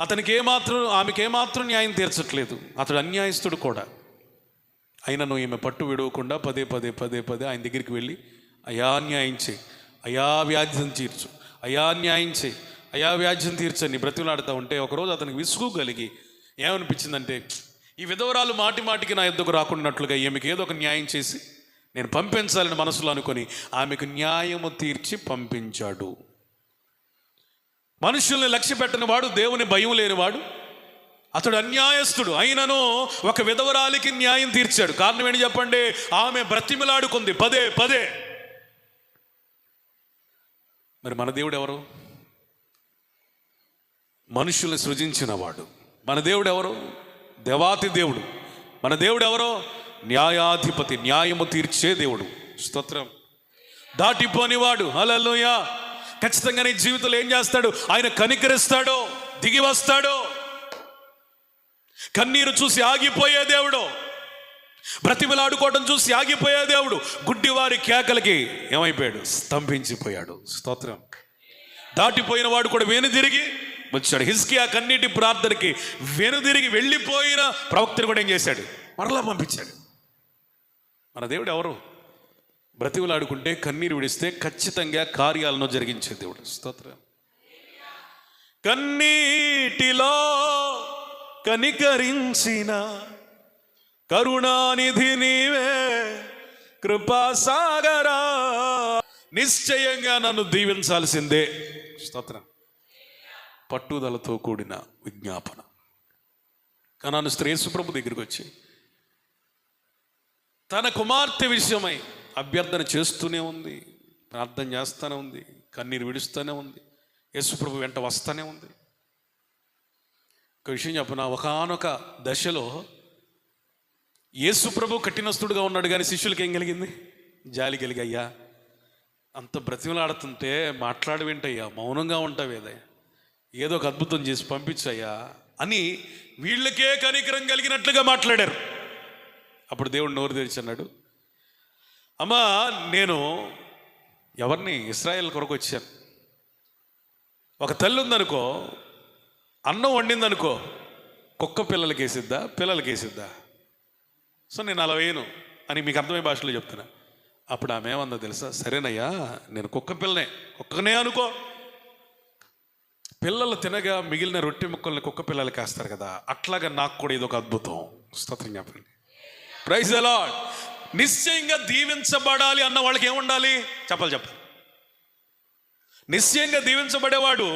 ఆమెకి ఏమాత్రం న్యాయం తీర్చట్లేదు. అతడు అన్యాయస్తుడు కూడా. అయినను ఈమె పట్టు విడవకుండా పదే ఆయన దగ్గరికి వెళ్ళి, అయా న్యాయం చేయి, అయా వ్యాజ్యం తీర్చు, అయా న్యాయం చేయి, అయా వ్యాజ్యం తీర్చని బ్రతిమలాడుతూ ఉంటే ఒకరోజు అతనికి విసుగు కలిగి ఏమనిపించిందంటే, ఈ విధవరాలు మాటికి నా యొద్దకు రాకున్నట్లుగా ఈమెకి ఏదో ఒక న్యాయం చేసి నేను పంపించాలని మనసులో అనుకొని ఆమెకు న్యాయము తీర్చి పంపించాడు. మనుషుల్ని లక్ష్య పెట్టని వాడు, దేవుని భయం లేనివాడు, అతడు అన్యాయస్తుడు. అయినను ఒక విధవరాలికి న్యాయం తీర్చాడు. కారణం ఏంటి చెప్పండి? ఆమె బ్రతిమిలాడుకుంది పదే. మరి మన దేవుడు ఎవరు? మనుషుల్ని సృజించిన వాడు. మన దేవుడు ఎవరు? దేవాతి దేవుడు. మన దేవుడు ఎవరో? న్యాయాధిపతి, న్యాయము తీర్చే దేవుడు. స్తోత్రం. దాటిపోనివాడు. హల్లెలూయా. ఖచ్చితంగా నీ జీవితంలో ఏం చేస్తాడు? ఆయన కనికరిస్తాడు, దిగి వస్తాడు. కన్నీరు చూసి ఆగిపోయే దేవుడు, బ్రతిమలాడుకోవడం చూసి ఆగిపోయే దేవుడు. గుడ్డివారి కేకలకి ఏమైపోయాడు? స్తంభించిపోయాడు. స్తోత్రం. దాటిపోయిన వాడు కూడా వెనుదిరిగి వచ్చాడు. హిజ్కియా కన్నీటి ప్రార్థనకి వెనుదిరిగి వెళ్ళిపోయిన ప్రవక్తను కూడా ఏం చేశాడు? మరలా పంపించాడు. మన దేవుడు ఎవరు? బ్రతిమలాడుకుంటే, కన్నీరు విడిస్తే ఖచ్చితంగా కార్యాలను జరిగించే దేవుడు. స్తోత్రం. కనికరించిన కరుణానిధి నీవే, కృపాసాగరా, నిశ్చయంగా నన్ను దీవించాల్సిందే. స్తోత్రం. పట్టుదలతో కూడిన విజ్ఞాపన. కనాను స్త్రీ యేసు ప్రభు దగ్గరికి వచ్చి తన కుమార్తె విషయమై అభ్యర్థన చేస్తూనే ఉంది, ప్రార్థన చేస్తూనే ఉంది, కన్నీరు విడుస్తూనే ఉంది, యేసు ప్రభు వెంట వస్తూనే ఉంది. ఒక విషయం చెప్పిన, ఒకానొక దశలో యేసు ప్రభు కఠినస్తుడుగా ఉన్నాడు, కానీ శిష్యులకి ఏం కలిగింది? జాలి కలిగి, అయ్యా అంత బ్రతిమలాడుతుంటే మాట్లాడవేంటయ్యా, మౌనంగా ఉంటావేదయ్యా, ఏదో ఒక అద్భుతం చేసి పంపించయ్యా అని వీళ్ళకే కనికరం కలిగినట్లుగా మాట్లాడారు. అప్పుడు దేవుడు నోరు తెరిచి అన్నాడు, అమ్మా నేను ఎవరిని ఇశ్రాయేల్ కొరకు వచ్చాను. ఒక తల్లి ఉందనుకో, అన్నం వండిందనుకో, కుక్క పిల్లలకి వేసిద్దా, పిల్లలకి వేసిద్దా? సో నేను అలా వేయను అని మీకు అర్థమయ్యే భాషలో చెప్తున్నా. అప్పుడు ఆమె ఏమందో తెలుసా? సరేనయ్యా, నేను కుక్క పిల్లనే, కుక్కనే అనుకో, పిల్లలు తినగా మిగిలిన రొట్టె ముక్కల్ని కుక్క పిల్లలకి వేస్తారు కదా, అట్లాగా నాకు కూడా ఇదొక అద్భుతం. స్తోత్రం చెప్పండి. Praise the lord. నిశ్చయంగా దీవించబడాలి అన్న వాళ్ళకి ఏముండాలి చెప్పాలి. నిశ్చయంగా దీవించబడేవాడు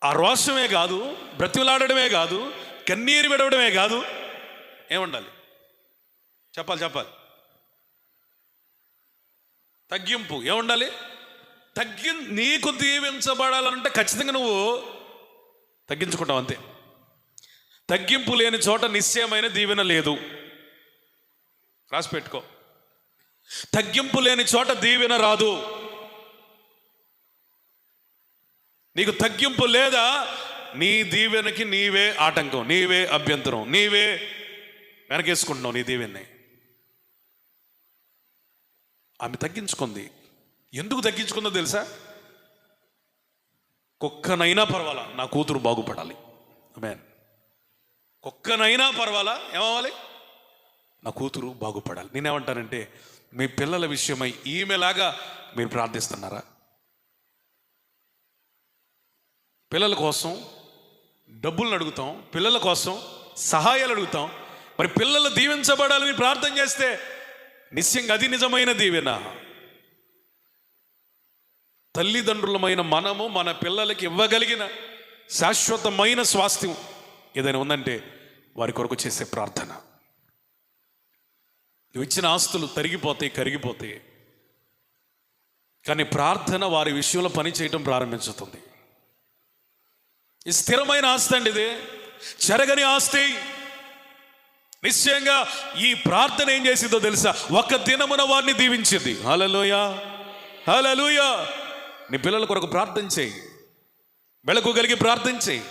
ఆ రోషమే కాదు, బ్రతిమలాడడమే కాదు, కన్నీరు విడవడమే కాదు, ఏముండాలి చెప్పాలి. తగ్గింపు ఏముండాలి? నీకు దీవించబడాలంటే ఖచ్చితంగా నువ్వు తగ్గించుకుంటావు, అంతే. తగ్గింపు లేని చోట నిశ్చయమైన దీవెన లేదు. రాసి పెట్టుకో. తగ్గింపు లేని చోట దీవెన రాదు. నీకు తగ్గింపు లేదా, నీ దీవెనకి నీవే ఆటంకం, నీవే అభ్యంతరం, నీవే వెనకేసుకుంటున్నావు నీ దీవెన్ని. ఆమె తగ్గించుకుంది. ఎందుకు తగ్గించుకుందో తెలుసా? కుక్కనైనా పర్వాలా నా కూతురు బాగుపడాలి. ఆమేన్. కుక్కనైనా పర్వాలా ఏమవ్వాలి? నా కూతురు బాగుపడాలి. నేనేమంటానంటే, మీ పిల్లల విషయమై ఈమెలాగా మీరు ప్రార్థిస్తున్నారా? పిల్లల కోసం డబ్బులను అడుగుతాం, పిల్లల కోసం సహాయాలు అడుగుతాం. మరి పిల్లలు దీవించబడాలని ప్రార్థన చేస్తే నిశ్చయంగా అది నిజమైన దీవెన. తల్లిదండ్రులమైన మనము మన పిల్లలకి ఇవ్వగలిగిన శాశ్వతమైన స్వాస్థ్యం ఏదైనా ఉందంటే వారి కొరకు చేసే ప్రార్థన. నువ్వు ఇచ్చిన ఆస్తులు తరిగిపోతాయి, కరిగిపోతాయి, కానీ ప్రార్థన వారి విషయంలో పని చేయటం ప్రారంభించుతుంది. ఈ స్థిరమైన ఆస్తి అండి, ఇది చెరగని ఆస్తి. నిశ్చయంగా ఈ ప్రార్థన ఏం చేసిందో తెలుసా? ఒక దినమున వారిని దీవించింది. హల్లెలూయా, హల్లెలూయా. నీ పిల్లల కొరకు ప్రార్థన చేయి, వెళకు కలిగి ప్రార్థన చేయి,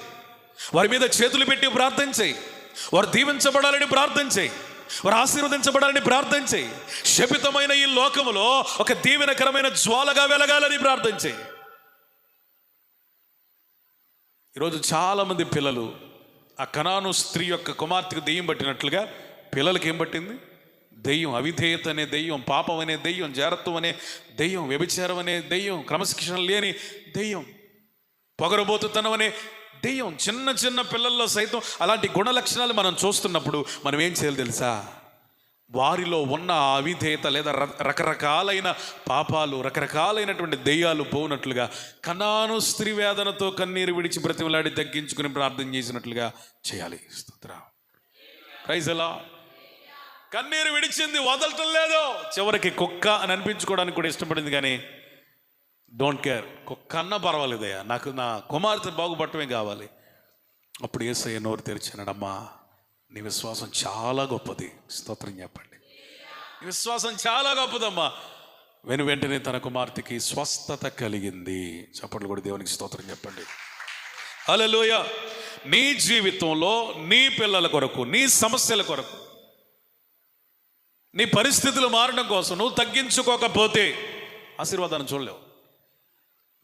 వారి మీద చేతులు పెట్టి ప్రార్థన చేయి, వారు దీవించబడాలని ప్రార్థన చేయి, వారు ఆశీర్వదించబడాలని ప్రార్థన చేయి. శపితమైన ఈ లోకములో ఒక దీవెనకరమైన జ్వాలగా వెలగాలని ప్రార్థన చేయి. ఈరోజు చాలామంది పిల్లలు ఆ కనాను స్త్రీ యొక్క కుమార్తెకు దెయ్యం పట్టినట్లుగా పిల్లలకి ఏం పట్టింది? దెయ్యం. అవిధేయత అనే దెయ్యం, పాపం అనే దెయ్యం, జారత్వం అనే దెయ్యం, వ్యభిచారం అనే దెయ్యం, క్రమశిక్షణ లేని దెయ్యం, పొగరబోతుతనం అనే దెయ్యం. చిన్న చిన్న పిల్లల్లో సైతం అలాంటి గుణ లక్షణాలు మనం చూస్తున్నప్పుడు మనం ఏం చేయాలి తెలుసా? వారిలో ఉన్న అవిధేయత లేదా రకరకాలైన పాపాలు, రకరకాలైనటువంటి దెయ్యాలు పోనట్లుగా కనాను స్త్రీ వేదనతో కన్నీరు విడిచి బ్రతిమలాడి తగ్గించుకుని ప్రార్థన చేసినట్లుగా చేయాలి. స్తోత్రం. Praise the lord. కన్నీరు విడిచింది, వదలటం లేదు. చివరికి కుక్క అని అనిపించుకోవడానికి కూడా ఇష్టపడింది, కానీ డోంట్ కేర్, కుక్క అన్నా పర్వాలేదయ్యా, నాకు నా కుమార్తె బాగుపడటమే కావాలి. అప్పుడు యేసయ్య నోరు తెరిచాడు, అమ్మా నీ విశ్వాసం చాలా గొప్పది. స్తోత్రం చెప్పండి. నీ విశ్వాసం చాలా గొప్పదమ్మా. వెంటనే తన కుమార్తెకి స్వస్థత కలిగింది. చప్పట్లు కూడా దేవునికి స్తోత్రం చెప్పండి. హల్లెలూయా. నీ జీవితంలో నీ పిల్లల కొరకు, నీ సమస్యల కొరకు, నీ పరిస్థితులు మారడం కోసం నువ్వు తగ్గించుకోకపోతే ఆశీర్వాదాన్ని చూడలేవు.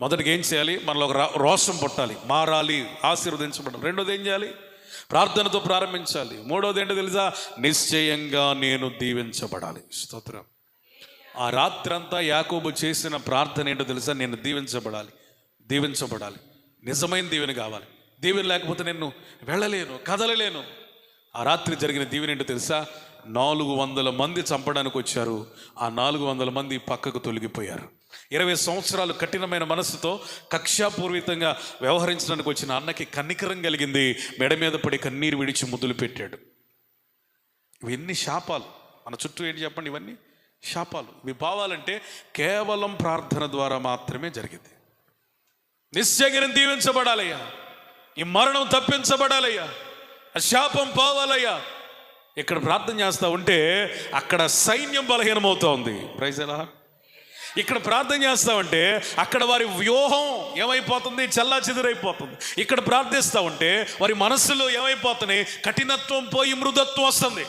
మొదటిగా ఏం చేయాలి? మనలో ఒక రోషం పుట్టాలి, మారాలి, ఆశీర్వదించబడాలి. రెండోది ఏం చేయాలి? ప్రార్థనతో ప్రారంభించాలి. మూడోది ఏంటో తెలుసా? నిశ్చయంగా నేను దీవించబడాలి. స్తోత్రం. ఆ రాత్రంతా యాకోబు చేసిన ప్రార్థన ఏంటో తెలుసా? నేను దీవించబడాలి, దీవించబడాలి, నిజమైన దీవెన కావాలి. దీవెన లేకపోతే నేను వెళ్ళలేను, కదలలేను. ఆ రాత్రి జరిగిన దీవెన ఏంటో తెలుసా? 400 మంది చంపడానికి వచ్చారు. ఆ 400 మంది పక్కకు తొలగిపోయారు. 20 సంవత్సరాలు కఠినమైన మనస్సుతో కక్షాపూర్వితంగా వ్యవహరించడానికి వచ్చిన అన్నకి కనికరం కలిగింది. మెడ మీద పడి కన్నీరు విడిచి ముద్దులు పెట్టాడు. ఇవన్నీ శాపాలు. మన చుట్టూ ఏంటి చెప్పండి? ఇవన్నీ శాపాలు. ఇవి పోవాలంటే కేవలం ప్రార్థన ద్వారా మాత్రమే జరిగింది. నిశ్చయంగా దీవించబడాలయ్యా, ఈ మరణం తప్పించబడాలయ్యా, ఆ శాపం పోవాలయ్యా. ఇక్కడ ప్రార్థన చేస్తూ ఉంటే అక్కడ సైన్యం బలహీనమవుతూ ఉంది. ప్రైజ్ ఎలా? ఇక్కడ ప్రార్థన చేస్తామంటే అక్కడ వారి వ్యూహం ఏమైపోతుంది? చల్లా చెదురైపోతుంది. ఇక్కడ ప్రార్థిస్తూ ఉంటే వారి మనస్సులో ఏమైపోతున్నాయి? కఠినత్వం పోయి మృదుత్వం వస్తుంది.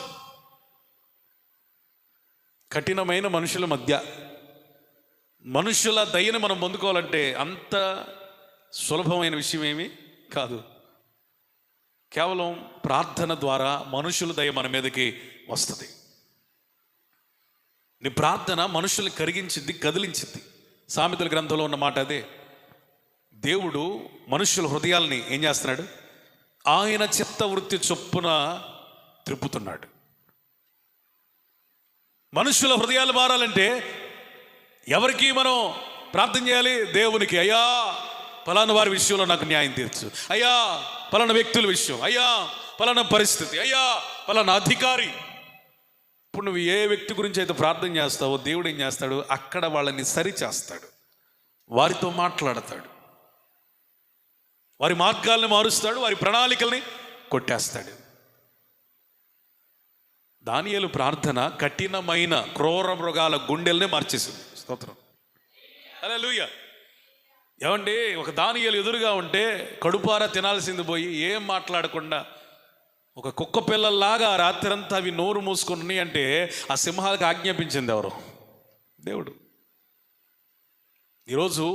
కఠినమైన మనుషుల మధ్య మనుషుల దయను మనం పొందుకోవాలంటే అంత సులభమైన విషయం ఏమీ కాదు. కేవలం ప్రార్థన ద్వారా మనుషుల దయ మన మీదకి వస్తుంది. నీ ప్రార్థన మనుషుల్ని కరిగించింది, కదిలించింది. సామెతల గ్రంథంలో ఉన్న మాట అదే. దేవుడు మనుషుల హృదయాల్ని ఏం చేస్తున్నాడు? ఆయన చిత్తవృత్తి చొప్పున త్రిప్పుతున్నాడు. మనుషుల హృదయాలు మారాలంటే ఎవరికి మనం ప్రార్థన చేయాలి? దేవునికి. అయ్యా పలానా వారి విషయంలో నాకు న్యాయం తీర్చు, అయ్యా పలానా వ్యక్తుల విషయం, అయ్యా పలానా పరిస్థితి, అయ్యా పలానా అధికారి. ఇప్పుడు నువ్వు ఏ వ్యక్తి గురించి అయితే ప్రార్థన చేస్తావో దేవుడు ఏం చేస్తాడు? అక్కడ వాళ్ళని సరి చేస్తాడు, వారితో మాట్లాడతాడు, వారి మార్గాల్ని మారుస్తాడు, వారి ప్రణాళికల్ని కొట్టేస్తాడు. దానియేలు ప్రార్థన కఠినమైన క్రూర మృగాల గుండెల్ని మార్చేసింది. స్తోత్రం, హల్లెలూయా. ఏమండి, ఒక దానియేలు ఎదురుగా ఉంటే కడుపారా తినాల్సింది పోయి ఏం మాట్లాడకుండా ఒక కుక్క పిల్లల్లాగా రాత్రంతా అవి నోరు మూసుకుని అంటే ఆ సింహాలకు ఆజ్ఞాపించింది ఎవరు? దేవుడు. ఈరోజు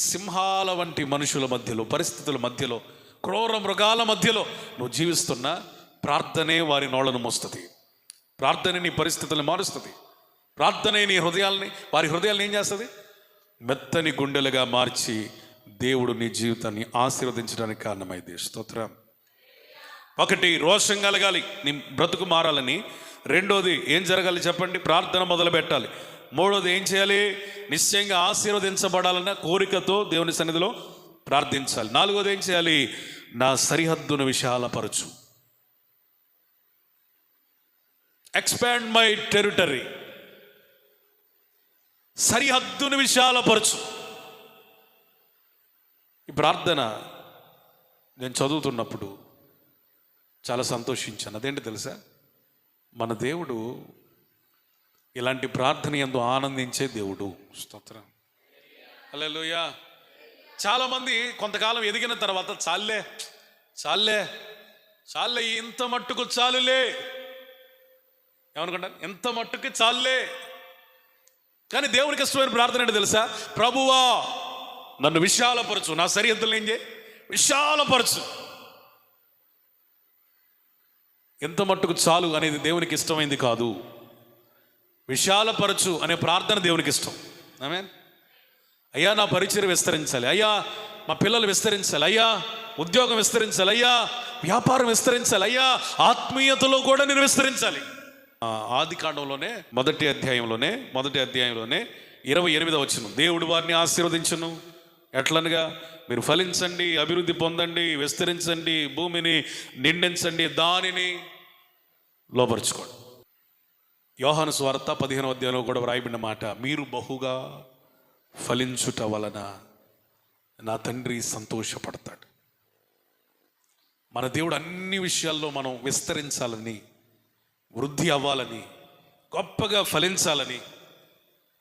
సింహాల వంటి మనుషుల మధ్యలో, పరిస్థితుల మధ్యలో, క్రూర మృగాల మధ్యలో నువ్వు జీవిస్తున్నా ప్రార్థనే వారి నోళ్లను మోస్తుంది. ప్రార్థనే నీ పరిస్థితులను మారుస్తుంది. ప్రార్థనే నీ హృదయాల్ని, వారి హృదయాలను ఏం చేస్తుంది? మెత్తని గుండెలుగా మార్చి దేవుడు నీ జీవితాన్ని ఆశీర్వదించడానికి కారణమైంది. స్తోత్రం. ఒకటి, రోషం కలగాలి, నీ బ్రతుకు మారాలని. రెండోది ఏం జరగాలి చెప్పండి? ప్రార్థన మొదలు పెట్టాలి. మూడోది ఏం చేయాలి? నిశ్చయంగా ఆశీర్వదించబడాలన్న కోరికతో దేవుని సన్నిధిలో ప్రార్థించాలి. నాలుగోది ఏం చేయాలి? నా సరిహద్దును విశాలపరచు. Expand my territory. సరిహద్దును విశాలపరచు. ఈ ప్రార్థన నేను చదువుతున్నప్పుడు చాలా సంతోషించాను. అదేంటి తెలుసా? మన దేవుడు ఇలాంటి ప్రార్థన యందు ఆనందించే దేవుడు. స్తోత్రం, హల్లెలూయా. చాలామంది కొంతకాలం ఎదిగిన తర్వాత చాలే చాలే చాలే ఇంత మట్టుకు చాలులే ఏమనుకుంటారు? ఎంత మట్టుకు చాలే. కానీ దేవునికి ఇష్టమైన ప్రార్థన ఏంటో తెలుసా? ప్రభువా నన్ను విశాలపరచు, నా సరిహద్దులు ఏం చేయి? విశాలపరచు. ఎంత మట్టుకు చాలు అనేది దేవునికి ఇష్టమైంది కాదు. విశాలపరచు అనే ప్రార్థన దేవునికి ఇష్టం. ఆమేన్. అయ్యా నా పరిచయం విస్తరించాలి, అయ్యా మా పిల్లలు విస్తరించాలి, అయ్యా ఉద్యోగం విస్తరించాలి, అయ్యా వ్యాపారం విస్తరించాలి, అయ్యా ఆత్మీయతలో కూడా నేను విస్తరించాలి. ఆది కాండంలోనే మొదటి అధ్యాయంలోనే 28వ వచనం, దేవుడు వారిని ఆశీర్వదించును ఎట్లనగా, మీరు ఫలించండి, అభివృద్ధి పొందండి, విస్తరించండి, భూమిని నిండించండి, దానిని లోపరుచుకోండి. యోహాను సువార్త 15వ అధ్యాయంలో కూడా వ్రాయబడిన మాట, మీరు బహుగా ఫలించుట వలన నా తండ్రి సంతోషపడతాడు. మన దేవుడు అన్ని విషయాల్లో మనం విస్తరించాలని, వృద్ధి అవ్వాలని, గొప్పగా ఫలించాలని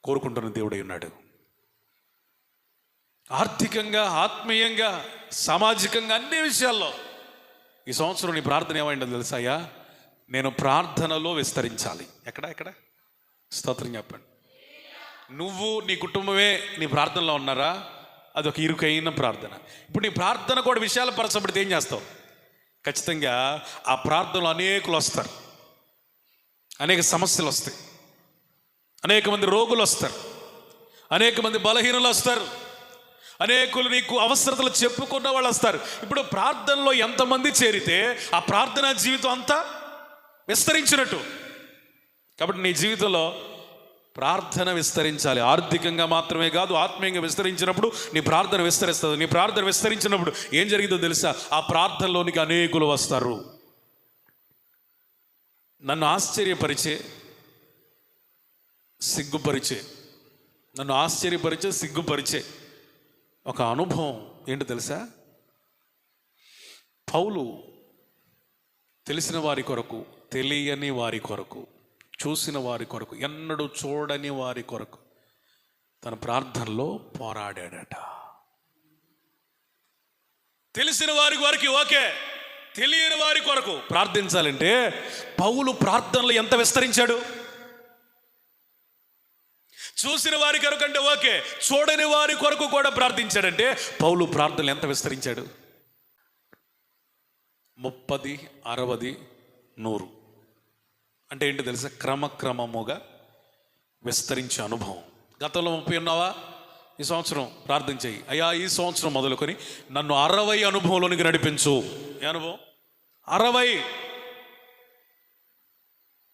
కోరుకుంటున్న దేవుడై ఉన్నాడు. ఆర్థికంగా, ఆత్మీయంగా, సామాజికంగా అన్ని విషయాల్లో ఈ సంవత్సరం నీ ప్రార్థన ఏమైందో తెలుసా? అయ్యా నేను ప్రార్థనలో విస్తరించాలి. ఎక్కడ స్తోత్రం చెప్పండి. నువ్వు నీ కుటుంబమే నీ ప్రార్థనలో ఉన్నారా? అదొక ఇరుకైన ప్రార్థన. ఇప్పుడు నీ ప్రార్థన కూడా విశాలపరచబడితే ఏం చేస్తావు? ఖచ్చితంగా ఆ ప్రార్థనలో అనేకులు వస్తారు, అనేక సమస్యలు వస్తాయి, అనేక మంది రోగులు వస్తారు, అనేక మంది బలహీనులు వస్తారు, అనేకులు నీకు అవసరతలు చెప్పుకున్న వాళ్ళు వస్తారు. ఇప్పుడు ప్రార్థనలో ఎంతమంది చేరితే ఆ ప్రార్థనా జీవితం అంతా విస్తరించినట్టు. కాబట్టి నీ జీవితంలో ప్రార్థన విస్తరించాలి. ఆర్థికంగా మాత్రమే కాదు, ఆత్మీయంగా విస్తరించినప్పుడు నీ ప్రార్థన విస్తరిస్తుంది. నీ ప్రార్థన విస్తరించినప్పుడు ఏం జరిగిందో తెలుసా? ఆ ప్రార్థనలోనికి అనేకులు వస్తారు. నన్ను ఆశ్చర్యపరిచే, సిగ్గుపరిచే ఒక అనుభవం ఏంటో తెలుసా? పౌలు తెలిసిన వారి కొరకు, తెలియని వారి కొరకు, చూసిన వారి కొరకు, ఎన్నడూ చూడని వారి కొరకు తన ప్రార్థనలో పోరాడాడట. తెలిసిన వారికి ఓకే, తెలియని వారి కొరకు ప్రార్థించాలంటే పౌలు ప్రార్థనలు ఎంత విస్తరించాడు? చూసిన వారి కొరకు అంటే ఓకే, చూడని వారి కొరకు కూడా ప్రార్థించాడంటే పౌలు ప్రార్థనలు ఎంత విస్తరించాడు? 30, 60, 100 అంటే ఏంటి తెలుసా? క్రమక్రమముగా విస్తరించే అనుభవం. గతంలో 30 ఉన్నావా? ఈ సంవత్సరం ప్రార్థన చేయి, అయ్యా ఈ సంవత్సరం మొదలుకొని నన్ను 60 అనుభవంలోనికి నడిపించు. ఏ అనుభవం? 60.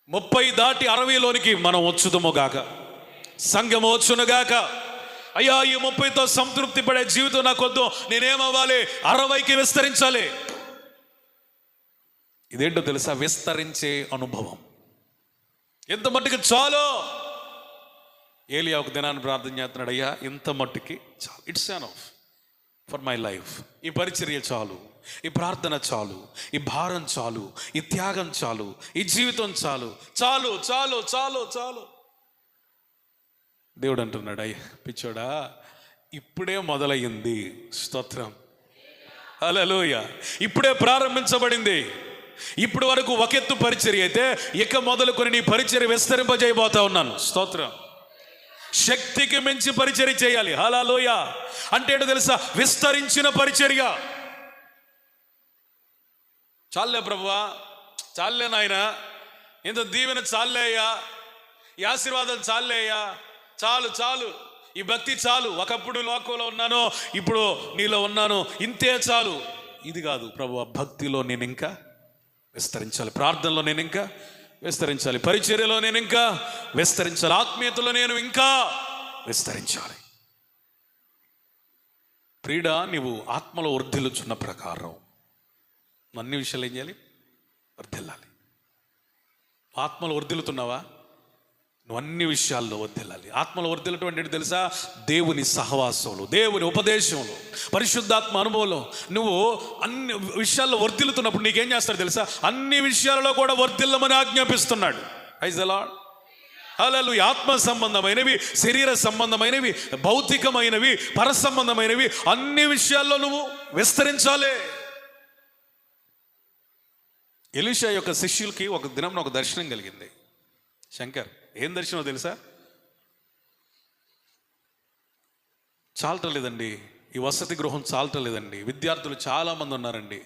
30 దాటి 60లోనికి మనం వచ్చుదుముగాక, సంఘము వచ్చునుగాక. అయ్యా ఈ 30తో సంతృప్తి పడే జీవితం నాకొద్దు, నేనేమవ్వాలి? 60కి విస్తరించాలి. ఇదేంటో తెలుసా? విస్తరించే అనుభవం. ఎంత మట్టుకు చాలు. ఏలియా ఒక దినాన్ని ప్రార్థన చేస్తున్నాడు, అయ్యా ఇంత మట్టుకి చాలు, it's enough for my life. ఈ పరిచర్య చాలు, ఈ ప్రార్థన చాలు, ఈ భారం చాలు, ఈ త్యాగం చాలు, ఈ జీవితం చాలు, చాలు చాలు చాలు చాలు. దేవుడు అంటున్నాడు, అయ్యా పిచ్చోడా, ఇప్పుడే మొదలయ్యింది. స్తోత్రం, హల్లెలూయా. ఇప్పుడే ప్రారంభించబడింది. ఇప్పుడు వరకు ఒకెత్తు పరిచర్య అయితే ఇక మొదలుకొని నీ పరిచర్య విస్తరింపజేయబోతా ఉన్నాను. స్తోత్రం. శక్తికి మించి పరిచర్య చేయాలి. హల్లెలూయా. అంటే ఏంటో తెలుసా? విస్తరించిన పరిచర్య. చాలే ప్రభువా, చాలే నాయనా, ఇంత దీవెన చాలే అయ్యా, ఈ ఆశీర్వాదం చాలే అయ్యా, చాలు చాలు, ఈ భక్తి చాలు, ఒకప్పుడు లోకంలో ఉన్నాను, ఇప్పుడు నీలో ఉన్నాను, ఇంతే చాలు. ఇది కాదు ప్రభువా, భక్తిలో నేను ఇంకా విస్తరించాలి, ప్రార్థనలో నేను ఇంకా విస్తరించాలి, పరిచర్యలో నేను ఇంకా విస్తరించాలి, ఆత్మీయతలో నేను ఇంకా విస్తరించాలి. ప్రియుడా, నీవు ఆత్మలో వర్ధిల్లుచున్న ప్రకారం అన్ని విషయాలు ఏం చేయాలి? వర్ధిల్లాలి. ఆత్మలో వర్ధిల్లుతున్నావా? నువ్వు అన్ని విషయాల్లో వర్ధిల్లాలి. ఆత్మలో వర్ధిల్లటం అంటే తెలుసా? దేవుని సహవాసంలో, దేవుని ఉపదేశంలో, పరిశుద్ధాత్మ అనుభవంలో నువ్వు అన్ని విషయాల్లో వర్ధిల్లుతున్నప్పుడు నీకేం చేస్తాడు తెలుసా? అన్ని విషయాలలో కూడా వర్ధిల్లమని ఆజ్ఞాపిస్తున్నాడు. Praise the Lord. హల్లెలూయా. ఆత్మ సంబంధమైనవి, శరీర సంబంధమైనవి, భౌతికమైనవి, పర సంబంధమైనవి, అన్ని విషయాల్లో నువ్వు విస్తరించాలి. ఎలీషా యొక్క శిష్యులకి ఒక దినం ఒక దర్శనం కలిగింది. శంకర్, ఏం దర్శనం తెలుసా? చాలటలేదండి, ఈ వసతి గృహం చాలటలేదండి, విద్యార్థులు చాలామంది ఉన్నారండి,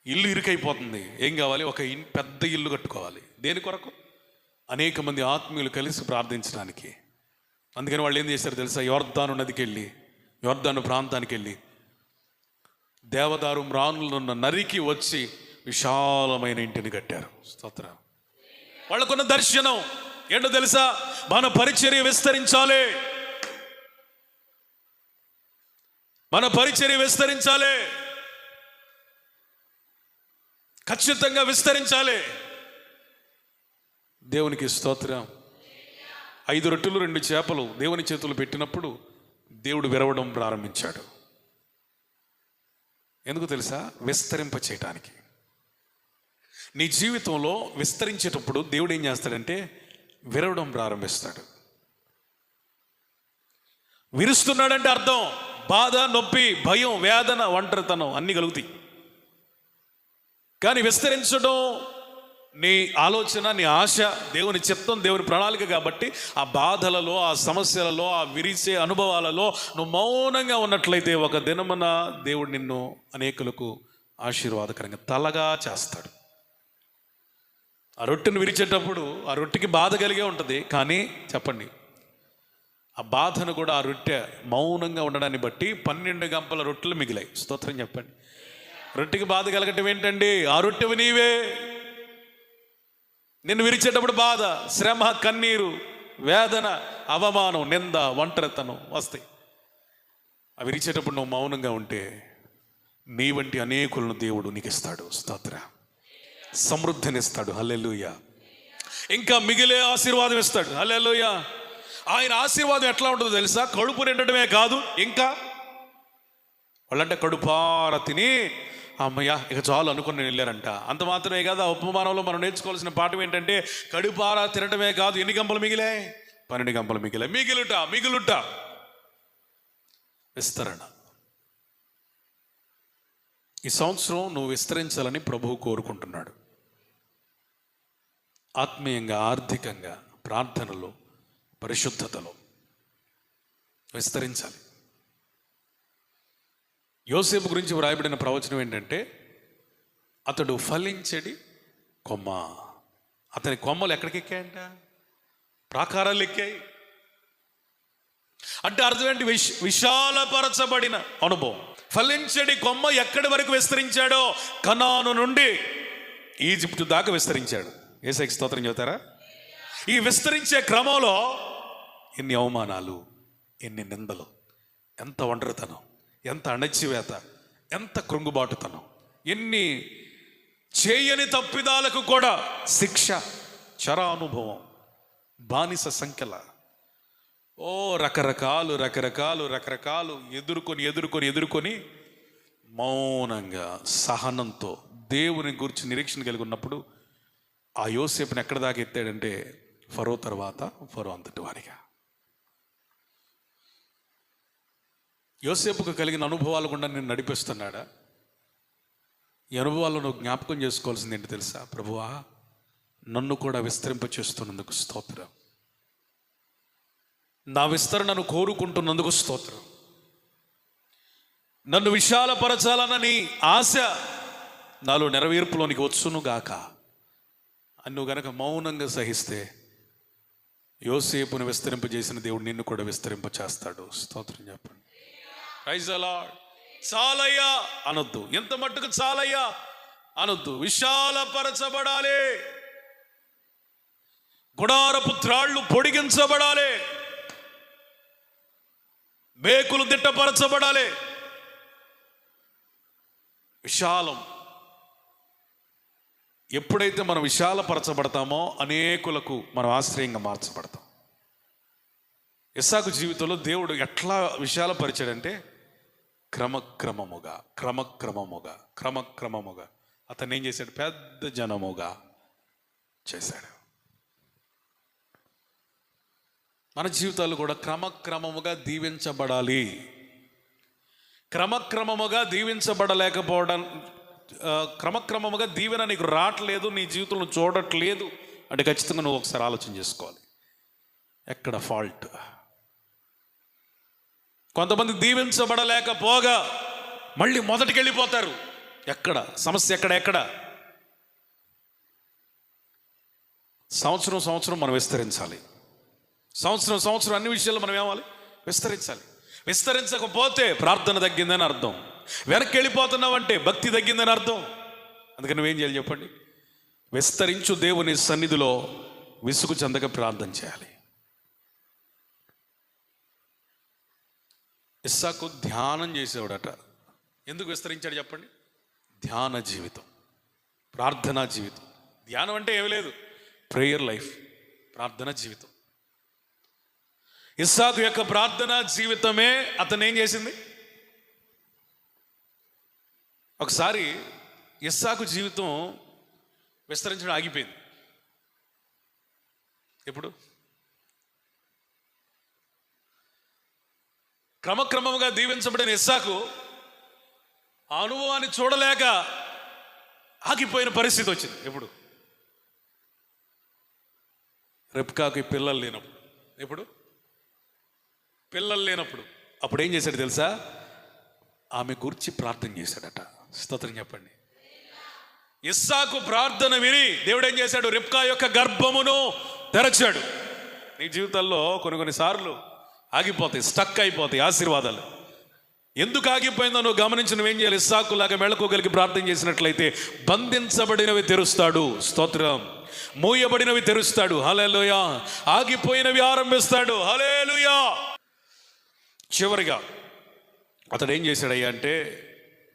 ఇల్లు ఇరుకైపోతుంది, ఏం కావాలి? ఒక పెద్ద ఇల్లు కట్టుకోవాలి. దేని కొరకు? అనేక మంది ఆత్మీయులు కలిసి ప్రార్థించడానికి. అందుకని వాళ్ళు ఏం చేశారు తెలుసా? యోర్దాను నదికి వెళ్ళి, యోర్దాను ప్రాంతానికి వెళ్ళి దేవదారు మ్రానులను నరికి వచ్చి విశాలమైన ఇంటిని కట్టారు. స్తోత్రం. వాళ్ళకున్న దర్శనం ఏంటో తెలుసా? మన పరిచర్య విస్తరించాలి, మన పరిచర్య విస్తరించాలి, ఖచ్చితంగా విస్తరించాలి. దేవునికి స్తోత్రం. 5 రొట్టెలు 2 చేపలు దేవుని చేతులు పెట్టినప్పుడు దేవుడు విరవడం ప్రారంభించాడు. ఎందుకు తెలుసా? విస్తరింప చేయటానికి. నీ జీవితంలో విస్తరించేటప్పుడు దేవుడు ఏం చేస్తాడంటే విరవడం ప్రారంభిస్తాడు. విరుస్తున్నాడంటే అర్థం బాధ, నొప్పి, భయం, వేదన, ఒంటరితనం అన్నీ కలుగుతాయి. కానీ విస్తరించడం నీ ఆలోచన, నీ ఆశ, దేవుని చిత్తం, దేవుని ప్రణాళిక కాబట్టి ఆ బాధలలో, ఆ సమస్యలలో, ఆ విరిసే అనుభవాలలో నువ్వు మౌనంగా ఉన్నట్లయితే ఒక దినమున దేవుడు నిన్ను అనేకులకు ఆశీర్వాదకరంగా తలగా చేస్తాడు. ఆ రొట్టెను విరిచేటప్పుడు ఆ రొట్టెకి బాధ కలిగే ఉంటుంది, కానీ చెప్పండి, ఆ బాధను కూడా ఆ రొట్టె మౌనంగా ఉండడాన్ని బట్టి 12 గంపల రొట్టెలు మిగిలాయి. స్తోత్రం చెప్పండి. రొట్టెకి బాధ కలగటం ఏంటండి? ఆ రొట్టెవి నీవే. నిన్ను విరిచేటప్పుడు బాధ, శ్రమ, కన్నీరు, వేదన, అవమానం, నింద, ఒంటరితనం వస్తాయి. అవి విరిచేటప్పుడు నువ్వు మౌనంగా ఉంటే నీ వంటి అనేకులను దేవుడు నీకు ఇస్తాడు. స్తోత్ర. సమృద్ధినిస్తాడు. హల్లెలూయా. ఇంకా మిగిలే ఆశీర్వాదం ఇస్తాడు. హల్లెలూయా. ఆయన ఆశీర్వాదం ఎట్లా ఉంటుందో తెలుసా? కడుపు నిండటమే కాదు, ఇంకా వాళ్ళంటే కడుపార తిని అమ్మయ్య ఇక చాలు అనుకుని వెళ్ళారంట. అంత మాత్రమే కాదు, ఆ ఉపమానంలో మనం నేర్చుకోవాల్సిన పాఠం ఏంటంటే కడుపార తినటమే కాదు, ఎన్ని గంపలు మిగిలాయి? 12 గంపలు మిగిలాయి. మిగులుట విస్తరణ. ఈ సంవత్సరం నువ్వు విస్తరించాలని ప్రభువు కోరుకుంటున్నాడు. ఆత్మీయంగా, ఆర్థికంగా, ప్రార్థనలో, పరిశుద్ధతలో విస్తరించాలి. యోసేపు గురించి వ్రాయబడిన ప్రవచనం ఏంటంటే అతడు ఫలించడి కొమ్మ. అతని కొమ్మలు ఎక్కడికి ఎక్కాయంట? ప్రాకారాలు ఎక్కాయి. అంటే అర్థం ఏంటి? విశాలపరచబడిన అనుభవం. ఫలించడి కొమ్మ ఎక్కడి వరకు విస్తరించాడో? కనాను నుండి ఈజిప్టు దాకా విస్తరించాడు. యేసుకి స్తోత్రం చెబుతారా? ఈ విస్తరించే క్రమంలో ఎన్ని అవమానాలు, ఎన్ని నిందలు, ఎంత ఒంటరితనం, ఎంత అణచివేత, ఎంత కృంగుబాటుతనం, ఎన్ని చేయని తప్పిదాలకు కూడా శిక్ష, చరానుభవం, బానిస సంఖ్యల, రకరకాలు ఎదుర్కొని మౌనంగా సహనంతో దేవుని గురించి నిరీక్షణ కలిగి ఉన్నప్పుడు ఆ యోసేపుని ఎక్కడ దాకా ఎత్తాడంటే ఫరో తర్వాత ఫరో అంతటి వారిగా. యోసేపుకు కలిగిన అనుభవాలు గుండా నేను నడిపిస్తున్నాడా? ఈ అనుభవాల్లో నువ్వు జ్ఞాపకం చేసుకోవాల్సింది ఏంటి తెలుసా? ప్రభువా, నన్ను కూడా విస్తరింప చేస్తున్నందుకు స్తోత్రం. నా విస్తరణను కోరుకుంటున్నందుకు స్తోత్రం. నన్ను విశాలపరచాలన్న నీ ఆశ నాలో నెరవేర్పులోనికి వచ్చును గాక అని నువ్వు గనక మౌనంగా సహిస్తే యోసేపును విస్తరింపజేసిన దేవుడు నిన్ను కూడా విస్తరింప చేస్తాడు. స్తోత్రం చెప్పండి. Praise the lord. చాలయ్యా అనొద్దు. ఎంత మట్టుకు చాలయ్యా అనొద్దు. విశాలపరచబడాలి. గుడారపు త్రాళ్ళు పొడిగించబడాలి. మేకులు దిట్టపరచబడాలి. విశాలం. ఎప్పుడైతే మనం విశాలపరచబడతామో అనేకులకు మనం ఆశ్రయంగా మార్చబడతాం. ఇస్సాకు జీవితంలో దేవుడు ఎట్లా విశాలపరిచాడంటే క్రమక్రమముగా అతను ఏం చేశాడు? పెద్ద జనముగా చేశాడు. మన జీవితాలు కూడా క్రమక్రమముగా దీవించబడాలి. క్రమక్రమముగా దీవించబడలేకపోవడం, క్రమక్రమముగా దీవెన నీకు రావట్లేదు, నీ జీవితంలో చూడట్లేదు అంటే ఖచ్చితంగా నువ్వు ఒకసారి ఆలోచన చేసుకోవాలి. ఎక్కడ ఫాల్ట్? కొంతమంది దీవించబడలేకపోగా మళ్ళీ మొదటికి వెళ్ళిపోతారు. ఎక్కడ సమస్య? ఎక్కడ సంవత్సరం మనం విస్తరించాలి. సంవత్సరం అన్ని విషయాలు మనం ఏమాలి? విస్తరించాలి. విస్తరించకపోతే ప్రార్థన తగ్గిందని అర్థం. వెనక్కి వెళ్ళిపోతున్నావంటే భక్తి తగ్గిందని అర్థం. అందుకని నువ్వేం చేయాలి చెప్పండి? విస్తరించు దేవుని సన్నిధిలో విసుగు చెందక ప్రార్థన చేయాలి. ఇస్సాకు ధ్యానం చేసేవాడట. ఎందుకు విస్తరించాడు చెప్పండి? ధ్యాన జీవితం, ప్రార్థనా జీవితం. ధ్యానం అంటే ఏమీ లేదు, ప్రేయర్ లైఫ్, ప్రార్థనా జీవితం. ఇస్సాకు యొక్క ప్రార్థనా జీవితమే అతను ఏం చేసింది? ఒకసారి ఇస్సాకు జీవితం విస్తరించడం ఆగిపోయింది. ఎప్పుడు? క్రమక్రమంగా దీవించబడిన ఇస్సాకు ఆ అనుభవాన్ని చూడలేక ఆగిపోయిన పరిస్థితి వచ్చింది. ఎప్పుడు? రెబ్కాకి పిల్లలు లేనప్పుడు. ఎప్పుడు? పిల్లలు లేనప్పుడు. అప్పుడు ఏం చేశాడు తెలుసా? ఆమె గురించి ప్రార్థన చేశాడట. స్తోత్రం చెప్పండి. ఇస్సాకు ప్రార్థన విని దేవుడు ఏం చేశాడు? రిబ్కా యొక్క గర్భమును తెరచాడు. నీ జీవితంలో కొన్నిసార్లు ఆగిపోతాయి, స్టక్ అయిపోతాయి ఆశీర్వాదాలు. ఎందుకు ఆగిపోయిందో నువ్వు గమనించి నువ్వేం చేయాలి? ఇస్సాకులాగా మెళకువగలిగి ప్రార్థన చేసినట్లయితే బంధించబడినవి తెరుస్తాడు, స్తోత్రం. మూయబడినవి తెరుస్తాడు, హల్లెలూయా. ఆగిపోయినవి ఆరంభిస్తాడు, హల్లెలూయా. చివరిగా అతడు ఏం చేశాడయ్యా అంటే,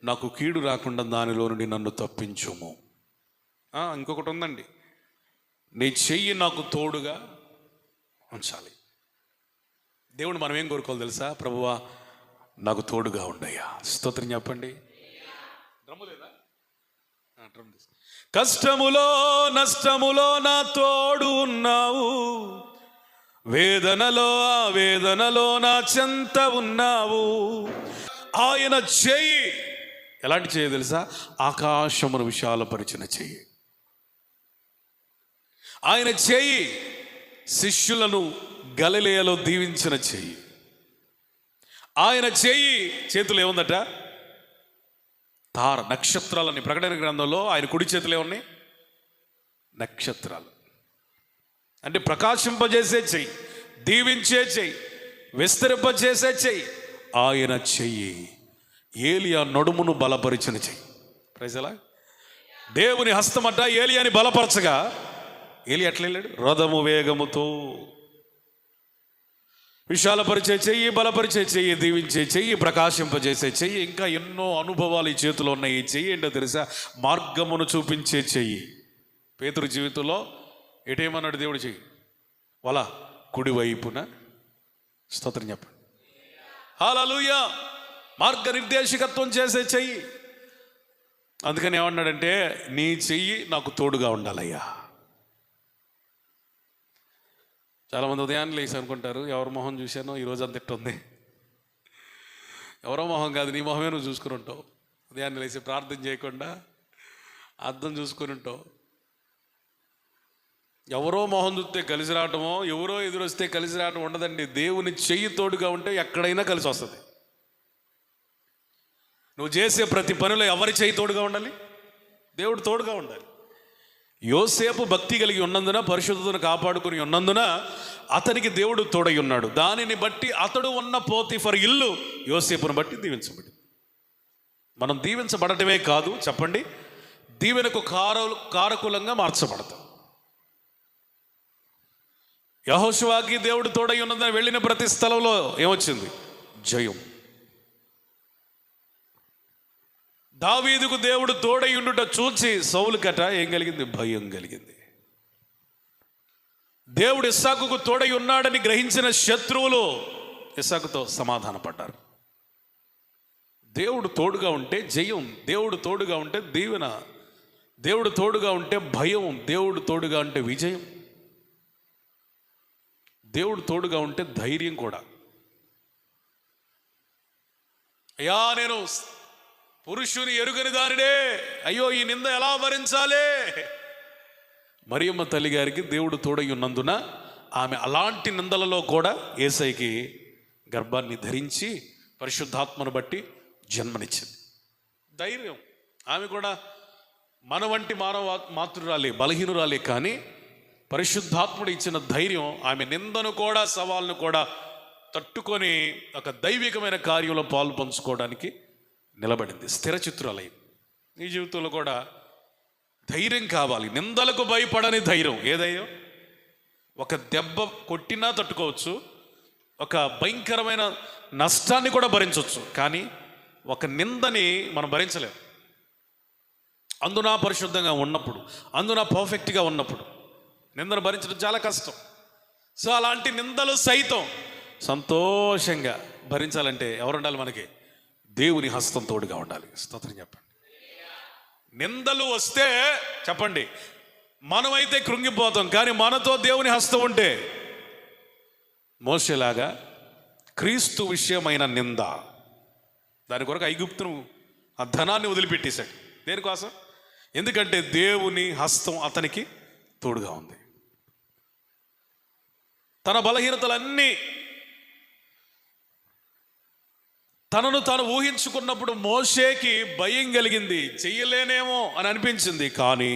నాకు కీడు రాకుండా దానిలో నుండి నన్ను తప్పించుము. ఇంకొకటి ఉందండి, నీ చెయ్యి నాకు తోడుగా ఉంచాలి. దేవుడు మనం ఏం కోరుకోవాలి తెలుసా? ప్రభువా నాకు తోడుగా ఉండయ్యా. స్తోత్రం చెప్పండి. కష్టములో నష్టములో నా తోడు ఉన్నావు, వేదనలో ఆవేదనలో నా చెంత ఉన్నావు. ఆయన చెయ్యి ఎలాంటి చెయ్యి తెలుసా? ఆకాశమును విశాలపరిచిన చెయ్యి. ఆయన చెయ్యి శిష్యులను గలిలయలో దీవించిన చెయ్యి. ఆయన చెయ్యి చేతులు ఏముందట? తార, నక్షత్రాలని. ప్రకటన గ్రంథంలో ఆయన కుడి చేతులు ఏమున్నాయి? నక్షత్రాలు. అంటే ప్రకాశింపజేసే చెయ్యి, దీవించే చెయ్యి, విస్తరింపజేసే చెయ్యి. ఆయన చెయ్యి ఏలియా నడుమును బలపరిచిన చెయ్యి. ప్రైజలా. దేవుని హస్తమట ఏలియాని బలపరచగా ఏలియా ఎట్లా వెళ్ళాడు? రథము వేగముతో. విశాలపరిచే చెయ్యి, బలపరిచే చెయ్యి, దీవించే చెయ్యి, ప్రకాశింపజేసే చెయ్యి, ఇంకా ఎన్నో అనుభవాలు ఈ చేతిలో ఉన్నాయి. ఈ చెయ్యి ఏంటో తెలుసా? మార్గమును చూపించే చెయ్యి. పేతురు జీవితంలో ఎటేమన్నాడు దేవుడు? చెయ్యి వల కుడివైపున. స్తోత్రం చెప్పండి, హల్లెలూయా. మార్గనిర్దేశకత్వం చేసే చెయ్యి. అందుకని ఏమన్నాడంటే, నీ చెయ్యి నాకు తోడుగా ఉండాలయ్యా. చాలామంది ఉదయాన్నే లేచి అనుకుంటారు, ఎవరి మొహం చూశానో ఈరోజు అంత ఎట్టుంది. ఎవరో మొహం కాదు, నీ మొహమే నువ్వు చూసుకుని ఉంటావు. ఉదయాన్నే లేచి ప్రార్థన చేయకుండా అర్థం చూసుకుని ఉంటావు. ఎవరో మొహం చూస్తే కలిసి రావటమో, ఎవరో ఎదురొస్తే కలిసి రావటం ఉండదండి. దేవుని చెయ్యి తోడుగా ఉంటే ఎక్కడైనా కలిసి వస్తుంది. నువ్వు చేసే ప్రతి పనిలో ఎవరి చెయ్యి తోడుగా ఉండాలి? దేవుడు తోడుగా ఉండాలి. యోసేపు భక్తి కలిగి ఉన్నందున, పరిశుద్ధతను కాపాడుకుని ఉన్నందున అతనికి దేవుడు తోడై ఉన్నాడు. దానిని బట్టి అతడు ఉన్న పోతీఫర్ ఇల్లు యోసేపును బట్టి దీవించబడింది. మనం దీవించబడటమే కాదు, చెప్పండి, దీవెనకు కారకులంగా మార్చబడతాం. యెహోషువకి దేవుడు తోడై ఉన్నదని వెళ్ళిన ప్రతి స్థలంలో ఏమొచ్చింది? జయం. దావీదుకు దేవుడు తోడై ఉండుట చూచి సౌలుకట ఏం కలిగింది? భయం కలిగింది. దేవుడు ఇస్సాకుకు తోడై ఉన్నాడని గ్రహించిన శత్రువులు ఇస్సాకుతో సమాధాన పడ్డారు. దేవుడు తోడుగా ఉంటే జయం, దేవుడు తోడుగా ఉంటే దీవెన, దేవుడు తోడుగా ఉంటే భయం, దేవుడు తోడుగా ఉంటే విజయం, దేవుడు తోడుగా ఉంటే ధైర్యం కూడా. అయ్యా నేను పురుషుని ఎరుగని దానినే, అయ్యో ఈ నింద ఎలా భరించాలే. మరియమ్మ తల్లి గారికి దేవుడు తోడై ఉన్నందున ఆమె అలాంటి నిందలలో కూడా యేసయ్యకి గర్భాన్ని ధరించి పరిశుద్ధాత్మను బట్టి జన్మనిచ్చింది. ధైర్యం. ఆమె కూడా మన వంటి మాతృరాలే, బలహీనురాలే, కానీ పరిశుద్ధాత్ముడు ఇచ్చిన ధైర్యం ఆమె నిందను కూడా, సవాళ్ళను కూడా తట్టుకొని ఒక దైవికమైన కార్యంలో పాలు పంచుకోవడానికి నిలబడింది. స్థిరచిత్తురాలయ్యింది. నీ జీవితంలో కూడా ధైర్యం కావాలి. నిందలకు భయపడని ధైర్యం. ఏ ధైర్యం? ఒక దెబ్బ కొట్టినా తట్టుకోవచ్చు, ఒక భయంకరమైన నష్టాన్ని కూడా భరించవచ్చు, కానీ ఒక నిందని మనం భరించలేం. అందున పరిశుద్ధంగా ఉన్నప్పుడు, అందున పర్ఫెక్ట్గా ఉన్నప్పుడు నిందను భరించడం చాలా కష్టం. సో అలాంటి నిందలు సైతం సంతోషంగా భరించాలంటే ఎవరు ఉండాలి? మనకి దేవుని హస్తం తోడుగా ఉండాలి. స్తోత్రం చెప్పండి. నిందలు వస్తే చెప్పండి, మనమైతే కృంగిపోతాం, కానీ మనతో దేవుని హస్తం ఉంటే మోషేలాగా క్రీస్తు విషయమైన నింద, దాని కొరకు ఐగుప్తును ఆ ధనాన్ని వదిలిపెట్టేశాడు. దేనికోసం? ఎందుకంటే దేవుని హస్తం అతనికి తోడుగా ఉంది. తన బలహీనతలన్నీ తనను తాను ఊహించుకున్నప్పుడు మోషేకి భయం కలిగింది, చెయ్యలేనేమో అని అనిపించింది. కానీ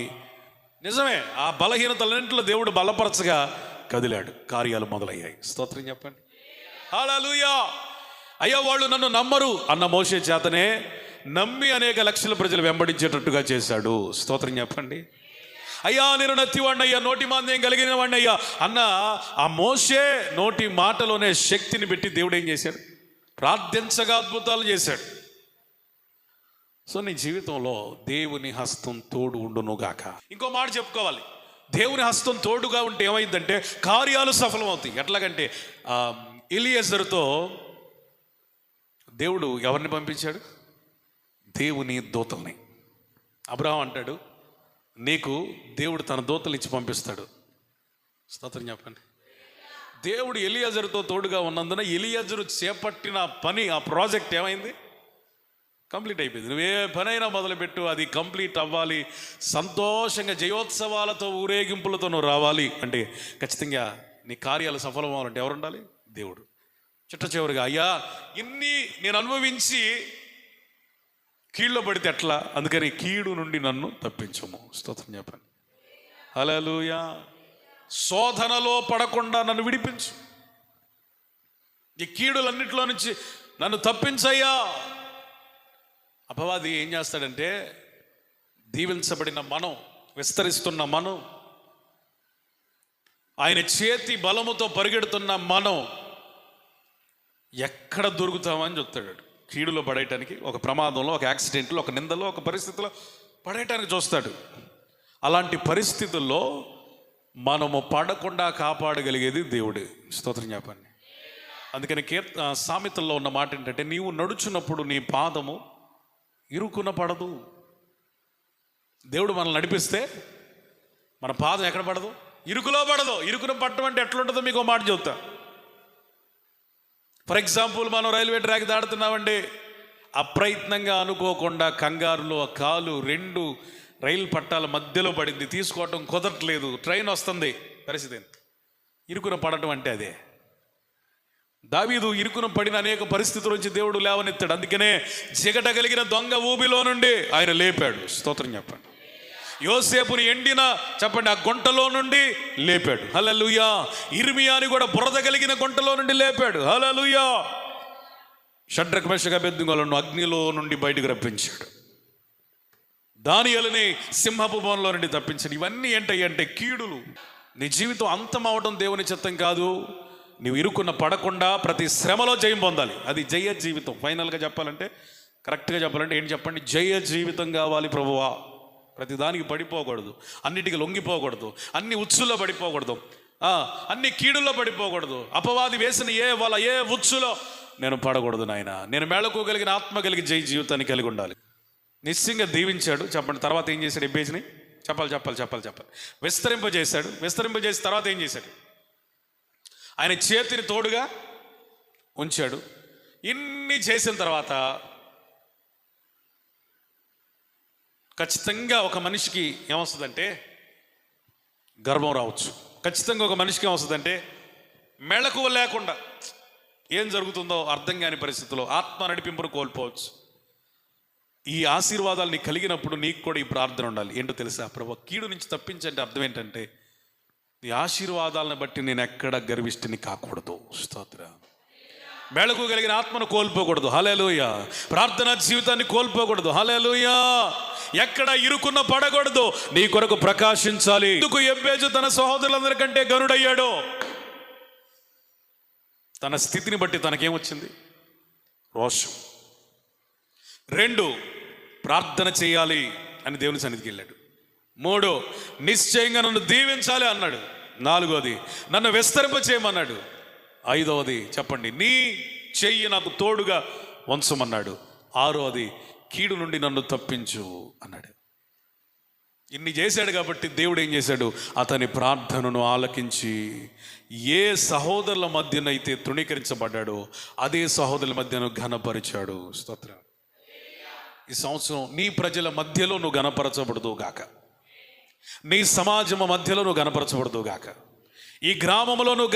నిజమే, ఆ బలహీనతలన్నింటిలో దేవుడు బలపరచగా కదిలాడు, కార్యాలు మొదలయ్యాయి. స్తోత్రం చెప్పండి. హల్లెలూయా. అయ్యా వాళ్ళు నన్ను నమ్మరు అన్న మోషే చేతనే నమ్మి అనేక లక్షల ప్రజలు వెంబడించేటట్టుగా చేశాడు. స్తోత్రం చెప్పండి. అయ్యా నేను నత్తివాడిని అయ్యా, నోటి మాంద్యం కలిగిన వాడిని అయ్యా అన్న ఆ మోషే నోటి మాటలోనే శక్తిని పెట్టి దేవుడు ఏం చేశాడు? ప్రార్థించగా అద్భుతాలు చేశాడు. సో నీ జీవితంలో దేవుని హస్తం తోడు ఉండునుగాక. ఇంకో మాట చెప్పుకోవాలి, దేవుని హస్తం తోడుగా ఉంటే ఏమైందంటే కార్యాలు సఫలమవుతాయి. ఎట్లాగంటే ఎలియెజరుతో దేవుడు ఎవరిని పంపించాడు? దేవుని దూతల్ని. అబ్రహాం అంటాడు, నీకు దేవుడు తన దూతలు ఇచ్చి పంపిస్తాడు. స్తోత్రం చెప్పండి. దేవుడు ఎలియెజరుతో తోడుగా ఉన్నందున ఎలియెజరు చేపట్టిన పని, ఆ ప్రాజెక్ట్ ఏమైంది? కంప్లీట్ అయిపోయింది. నువ్వే పనైనా మొదలుపెట్టు, అది కంప్లీట్ అవ్వాలి. సంతోషంగా జయోత్సవాలతో ఊరేగింపులతో నువ్వు రావాలి అంటే ఖచ్చితంగా నీ కార్యాలు సఫలం అవ్వాలంటే ఎవరు ఉండాలి? దేవుడు. చిట్ట చివరిగా అయ్యా ఇన్ని నేను అనుభవించి కీళ్ళలో పడితే ఎట్లా, అందుకని కీడు నుండి నన్ను తప్పించము. స్తోత్రం చెప్పండి. హల్లెలూయా. శోధనలో పడకుండా నన్ను విడిపించు, ఈ కీడులన్నిటిలో నుంచి నన్ను తప్పించయ్యా. అపవాది ఏం చేస్తాడంటే దీవించబడిన మనం, విస్తరిస్తున్న మనం, ఆయన చేతి బలముతో పరిగెడుతున్న మనం ఎక్కడ దొరుకుతామని చెప్తాడు. కీడులో పడేయటానికి, ఒక ప్రమాదంలో, ఒక యాక్సిడెంట్లో, ఒక నిందలో, ఒక పరిస్థితిలో పడేయటానికి చూస్తాడు. అలాంటి పరిస్థితుల్లో మనము పడకుండా కాపాడగలిగేది దేవుడే. స్తోత్రం చెప్పండి. అందుకని సామెతల్లో ఉన్న మాట ఏంటంటే, నీవు నడుచున్నప్పుడు నీ పాదము ఇరుకున పడదు. దేవుడు మనల్ని నడిపిస్తే మన పాదం ఎక్కడ పడదు? ఇరుకులో పడదు. ఇరుకున పట్టడం అంటే ఎట్లుంటుందో మీకు మాట చెప్తా. ఫర్ ఎగ్జాంపుల్, మనం రైల్వే ట్రాక్ దాడుతున్నామండి, అప్రయత్నంగా అనుకోకుండా కంగారులో ఆ కాలు 2 రైలు పట్టాల మధ్యలో పడింది, తీసుకోవటం కుదరట్లేదు, ట్రైన్ వస్తుంది, పరిస్థితి ఇరుకున పడటం అంటే అదే. దావీదు ఇరుకున పడిన అనేక పరిస్థితుల నుంచి దేవుడు లేవనెత్తాడు. అందుకనే జిగట కలిగిన దొంగ ఊబిలో నుండి ఆయన లేపాడు. స్తోత్రం చెప్పండి. యోసేపుని ఎండిన చెప్పండి ఆ గుంటలో నుండి లేపాడు. హల్లెలూయా. ఇర్మియాని కూడా బురద కలిగిన గుంటలో నుండి లేపాడు. హల్లెలూయా. షడ్రక్ మెషక్ అబేద్నెగోలను అగ్నిలో నుండి బయటకు రప్పించాడు. దానియేలుని సింహపు బోన్లో నుండి తప్పించాడు. ఇవన్నీ ఏంటంటే కీడులు. నీ జీవితం అంతం అవడం దేవుని చిత్తం కాదు. నువ్వు ఇరుకున్న పడకుండా ప్రతి శ్రమలో జయం పొందాలి. అది జయ జీవితం. ఫైనల్గా చెప్పాలంటే, కరెక్ట్గా చెప్పాలంటే ఏంటి చెప్పండి? జయ జీవితం కావాలి ప్రభువా. ప్రతి దానికి పడిపోకూడదు, అన్నిటికీ లొంగిపోకూడదు, అన్ని ఉచ్చుల్లో పడిపోకూడదు, అన్ని కీడుల్లో పడిపోకూడదు. అపవాది వేసిన ఏ ఉచ్చులో నేను పడకూడదు నాయన. నేను మేళకోగలిగిన ఆత్మ కలిగి జయ జీవితాన్ని కలిగి ఉండాలి. నిశ్చయంగా దీవించాడు. చెప్పండి. తర్వాత ఏం చేశాడు? ఈ పేజీని చెప్పాలి. విస్తరింపజేసి తర్వాత ఏం చేశాడు? ఆయన చేతిని తోడుగా ఉంచాడు. ఇన్ని చేసిన తర్వాత ఖచ్చితంగా ఒక మనిషికి ఏమొస్తుందంటే గర్వం రావచ్చు. ఖచ్చితంగా ఒక మనిషికి ఏమొస్తుందంటే మెళకువ లేకుండా ఏం జరుగుతుందో అర్థం కాని పరిస్థితిలో ఆత్మ నడిపింపును కోల్పోవచ్చు. ఈ ఆశీర్వాదాలు నీకు కలిగినప్పుడు నీకు కూడా ఈ ప్రార్థన ఉండాలి. ఏంటో తెలుసా? ప్రభువా కీడు నుంచి తప్పించంటే అర్థం ఏంటంటే, ఈ ఆశీర్వాదాలను బట్టి నేను ఎక్కడ గర్విష్ఠిని కాకూడదు. స్తోత్రం. మెళకు కలిగిన ఆత్మను కోల్పోకూడదు. హల్లెలూయా. ప్రార్థనా జీవితాన్ని కోల్పోకూడదు. హల్లెలూయా. ఎక్కడ ఇరుకున్న పడకూడదు. నీ కొరకు ప్రకాశించాలి. ఎందుకు ఎబ్బేజు తన సహోదరులందరికంటే గనుడయ్యాడో? తన స్థితిని బట్టి తనకేమొచ్చింది? రోషం. 2, ప్రార్థన చేయాలి అని దేవుని సన్నిధికి వెళ్ళాడు. 3, నిశ్చయంగా నన్ను దీవించాలి అన్నాడు. 4, నన్ను విస్తరింప చేయమన్నాడు. 5, చెప్పండి, నీ చెయ్యి నాకు తోడుగా వంచమన్నాడు. 6, కీడు నుండి నన్ను తప్పించు అన్నాడు. ఇన్ని చేశాడు కాబట్టి దేవుడు ఏం చేశాడు? అతని ప్రార్థనను ఆలకించి ఏ సహోదరుల మధ్యనైతే తృణీకరించబడ్డాడో అదే సహోదరుల మధ్యను ఘనపరిచాడు. స్తోత్రం. ఈ సంవత్సరం నీ ప్రజల మధ్యలో నువ్వు ఘనపరచబడదు గాక. నీ సమాజం మధ్యలో నువ్వు ఘనపరచబడదు గాక. ఈ గ్రామంలో నువ్వు